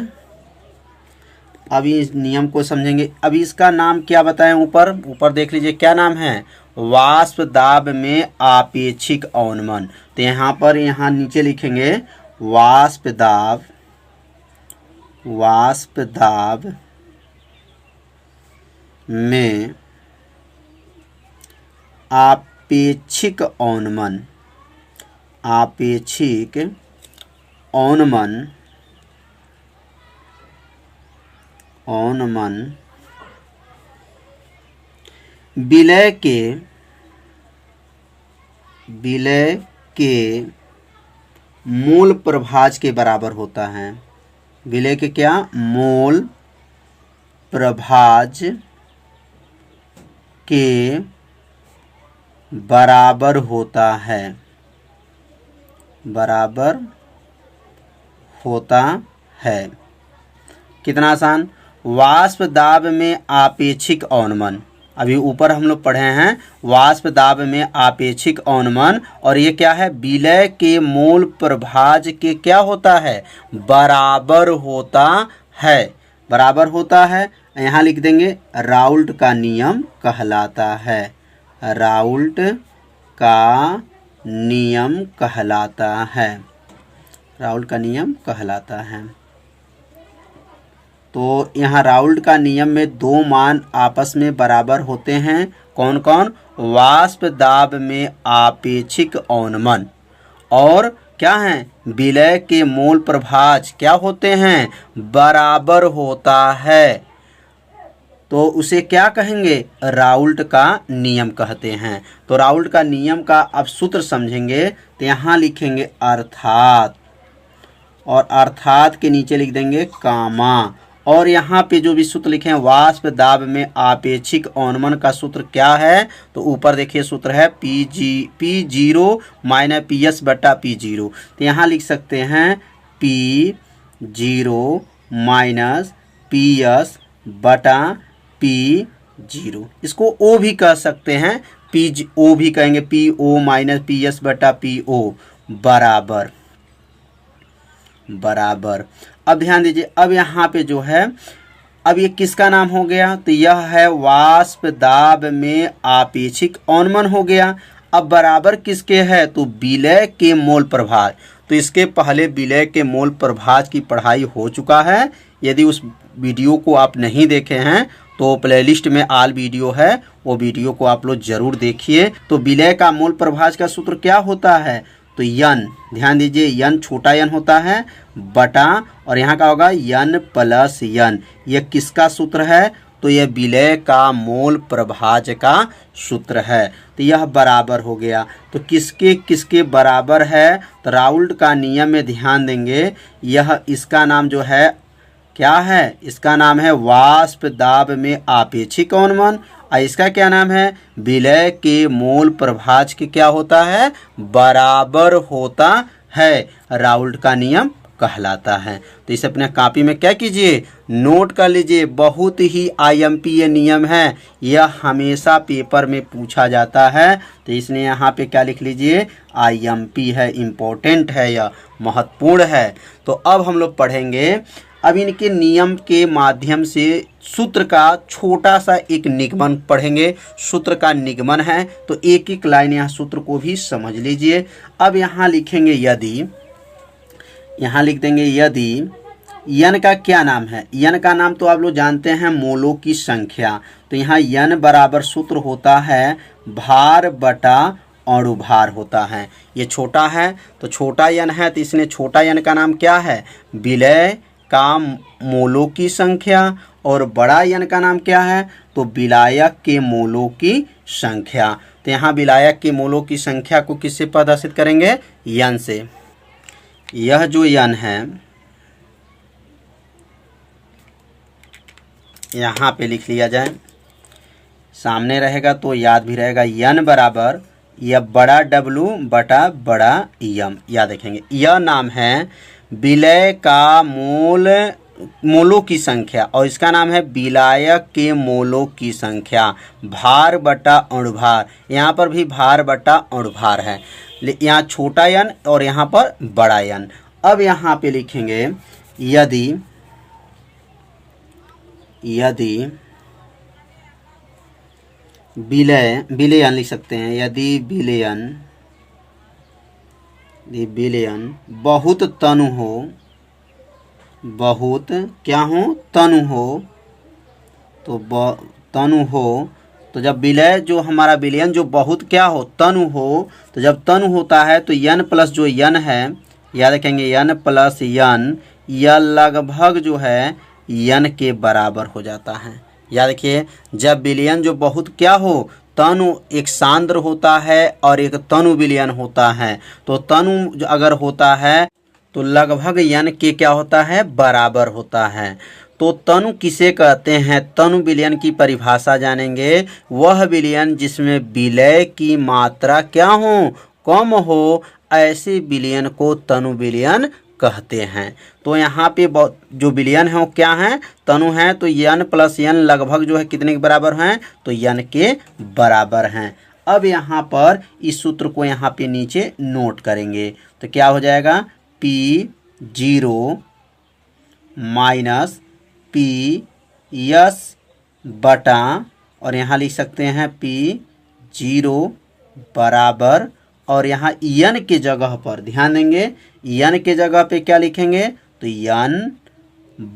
अभी इस नियम को समझेंगे। अभी इसका नाम क्या बताएं, ऊपर देख लीजिए क्या नाम है, वाष्प दाब में आपेक्षिक अवनमन। तो यहाँ पर नीचे लिखेंगे वाष्प दाब में आपेक्षिक अवनमन, आपेक्षिक अवनमन विलय के मूल प्रभाज के बराबर होता है। विलय के क्या, मूल प्रभाज के बराबर होता है, बराबर होता है। कितना आसान, वाष्प दाब में आपेक्षिक अवनमन, अभी ऊपर हम लोग पढ़े हैं वाष्प दाब में आपेक्षिक अवनमन, और ये क्या है, विलय के मूल प्रभाज के क्या होता है, बराबर होता है, बराबर होता है। यहाँ लिख देंगे राउल्ट का नियम कहलाता है, राउल्ट का नियम कहलाता है, राउल्ट का नियम कहलाता है। तो यहाँ राउल्ट का नियम में दो मान आपस में बराबर होते हैं, कौन कौन, वाष्प दाब में आपेक्षिक अवनमन और क्या है, विलय के मूल प्रभाज क्या होते हैं, बराबर होता है। तो उसे क्या कहेंगे, राउल्ट का नियम कहते हैं। तो राउल्ट का नियम का अब सूत्र समझेंगे। तो यहाँ लिखेंगे अर्थात, और अर्थात के नीचे लिख देंगे कामा, और यहाँ पे जो भी सूत्र लिखे हैं वाष्प दाब में आपेक्षिक अवनमन का सूत्र क्या है, तो ऊपर देखिए सूत्र है P0 माइनस PS बटा P0। तो यहाँ लिख सकते हैं P0 माइनस PS बटा P0। इसको O भी कह सकते हैं, O भी कहेंगे, PO माइनस PS बटा PO बराबर बराबर। अब ध्यान दीजिए, अब यहाँ पे जो है, अब ये किसका नाम हो गया, तो यह है वाष्प दाब में आपेक्षिक अवनमन हो गया। अब बराबर किसके है, तो विलय के मोल प्रभाज। तो इसके पहले विलय के मोल प्रभाज की पढ़ाई हो चुका है। यदि उस वीडियो को आप नहीं देखे हैं तो प्लेलिस्ट में ऑल वीडियो है, वो वीडियो को आप लोग जरूर देखिए। तो विलय का मोल प्रभाज का सूत्र क्या होता है, तो यन, ध्यान दीजिए यन छोटा यन होता है बटा, और यहाँ का होगा यन प्लस यन। यह किसका सूत्र है, तो यह विलय का मोल प्रभाज का सूत्र है। तो यह बराबर हो गया। तो किसके किसके बराबर है, तो राउल्ट का नियम में ध्यान देंगे, यह इसका नाम जो है क्या है, इसका नाम है वाष्प दाब में आपेक्षिक अवनमन, और इसका क्या नाम है, विलय के मोल प्रभाज के क्या होता है, बराबर होता है, राउल्ट का नियम कहलाता है। तो इसे अपने कॉपी में क्या कीजिए, नोट कर लीजिए। बहुत ही IMP ये नियम है, यह हमेशा पेपर में पूछा जाता है। तो इसलिए यहाँ पे क्या लिख लीजिए, IMP है, इम्पोर्टेंट है, यह महत्वपूर्ण है। तो अब हम लोग पढ़ेंगे, अब इनके नियम के माध्यम से सूत्र का छोटा सा एक निगमन पढ़ेंगे। सूत्र का निगमन है, तो एक एक लाइन यहाँ सूत्र को भी समझ लीजिए। अब यहाँ लिखेंगे यदि, यहाँ लिख देंगे यदि यन का क्या नाम है, यन का नाम तो आप लोग जानते हैं मोलों की संख्या। तो यहाँ यन बराबर सूत्र होता है भार बटा अणुभार होता है। ये छोटा है तो छोटा यन है तो इसने छोटा यन का नाम क्या है? विलय का मोलों की संख्या। और बड़ा यन का नाम क्या है? तो विलायक के मोलों की संख्या। तो यहाँ विलायक के मोलों की संख्या को किससे प्रदर्शित करेंगे? यन से। यह जो यन है यहाँ पे लिख लिया जाए, सामने रहेगा तो याद भी रहेगा। यन बराबर यह बड़ा डब्लू बटा बड़ा यम, याद रखेंगे। यह नाम है विलय का मोलों की संख्या और इसका नाम है विलायक के मोलों की संख्या। भार बटा अणुभार, यहाँ पर भी भार बटा अणुभार है। यहाँ छोटा यन और यहाँ पर बड़ा यन। अब यहाँ पे लिखेंगे यदि विलयन लिख सकते हैं। यदि विलयन बहुत तनु हो, बहुत क्या हो? तनु हो। तो तनु हो तो जब विलय जो हमारा विलयन जो बहुत क्या हो? तनु हो। तो जब तनु होता है तो यन प्लस जो यन है, याद रखेंगे यन प्लस यन, यह लगभग जो है यन के बराबर हो जाता है। याद रखिए जब विलयन जो बहुत क्या हो? तनु, एक सांद्र होता है और एक तनु विलयन होता है। तो तनु अगर होता है तो लगभग यन के क्या होता है? बराबर होता है। तो तनु किसे कहते हैं? तनु विलयन की परिभाषा जानेंगे। वह विलयन जिसमें विलय की मात्रा क्या हो? कम हो, ऐसे विलयन को तनु विलयन कहते हैं। तो यहाँ पे जो विलयन है वो क्या है? तनु है। तो यन प्लस यन लगभग जो है कितने के बराबर हैं? तो यन के बराबर हैं। अब यहाँ पर इस सूत्र को यहाँ पे नीचे नोट करेंगे तो क्या हो जाएगा? P0 माइनस PS बटा, और यहाँ लिख सकते हैं P0 बराबर, और यहाँ यन के जगह पर ध्यान देंगे, यन के जगह पे क्या लिखेंगे? तो यन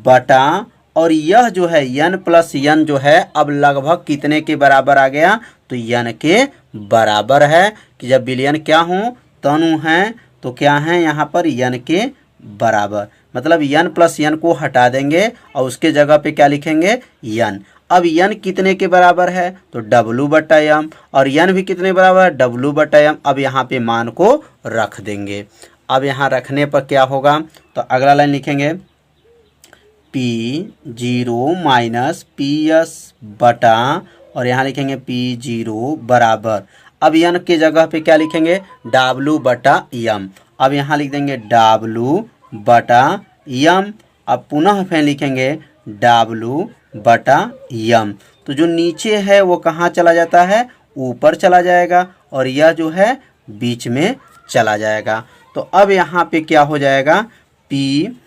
बटा, और यह जो है यन प्लस यन जो है अब लगभग कितने के बराबर आ गया? तो यन के बराबर है। कि जब विलयन क्या हो? तनु हैं तो क्या है यहाँ पर? यन के बराबर। मतलब यन प्लस यन को हटा देंगे और उसके जगह पे क्या लिखेंगे? यन। अब यन कितने के बराबर है? तो डब्लू बटा यम, और यन भी कितने बराबर है? डब्लू बटा यम। अब यहाँ पे मान को रख देंगे। अब यहाँ रखने पर क्या होगा? तो अगला लाइन लिखेंगे P0 माइनस PS बटा, और यहाँ लिखेंगे P0 बराबर। अब यन के जगह पे क्या लिखेंगे? डब्लू बटा यम। अब यहाँ लिख देंगे डब्लू बटा यम। अब पुनः फिर लिखेंगे डब्लू बटा यम। तो जो नीचे है वो कहाँ चला जाता है? ऊपर चला जाएगा, और यह जो है बीच में चला जाएगा। तो अब यहाँ पे क्या हो जाएगा? P0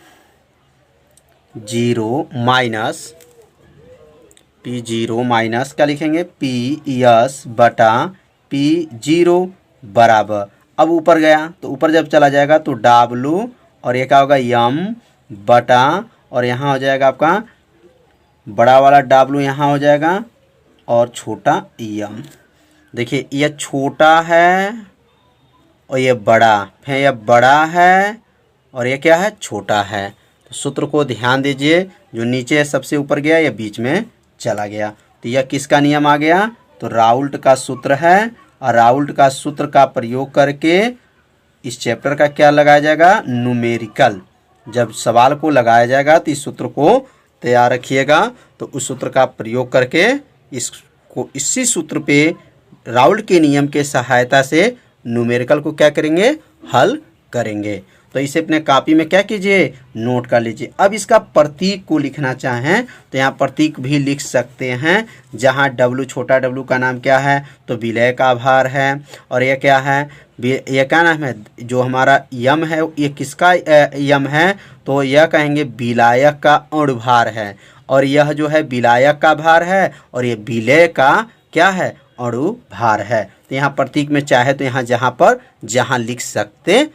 माइनस क्या लिखेंगे? PS बटा P0 बराबर। अब ऊपर गया तो ऊपर जब चला जाएगा तो डब्लू, और ये क्या होगा? यम बटा, और यहाँ हो जाएगा आपका बड़ा वाला डब्लू यहाँ हो जाएगा और छोटा यम। देखिए ये छोटा है और ये बड़ा, फिर ये बड़ा है और ये क्या है? छोटा है। तो सूत्र को ध्यान दीजिए, जो नीचे सबसे ऊपर गया ये बीच में चला गया। तो यह किसका नियम आ गया? तो राउल्ट का सूत्र है, और राउल्ट का सूत्र का प्रयोग करके इस चैप्टर का क्या लगाया जाएगा? न्यूमेरिकल। जब सवाल को लगाया जाएगा तो इस सूत्र को तैयार रखिएगा। तो उस सूत्र का प्रयोग करके इसी सूत्र पे राउल्ट के नियम के सहायता से न्यूमेरिकल को क्या करेंगे? हल करेंगे। तो इसे अपने कॉपी में क्या कीजिए? नोट कर लीजिए। अब इसका प्रतीक को लिखना चाहें तो यहाँ प्रतीक भी लिख सकते हैं। जहाँ डब्लू, छोटा डब्लू का नाम क्या है? तो विलय का भार है। और ये क्या है? ये क्या नाम है? जो हमारा यम है ये किसका यम है? तो यह कहेंगे विलायक का अणुभार है। और यह जो है विलायक का भार है, और ये विलय का क्या है? अणुभार है। तो यहाँ प्रतीक में चाहे तो यहाँ जहाँ लिख सकते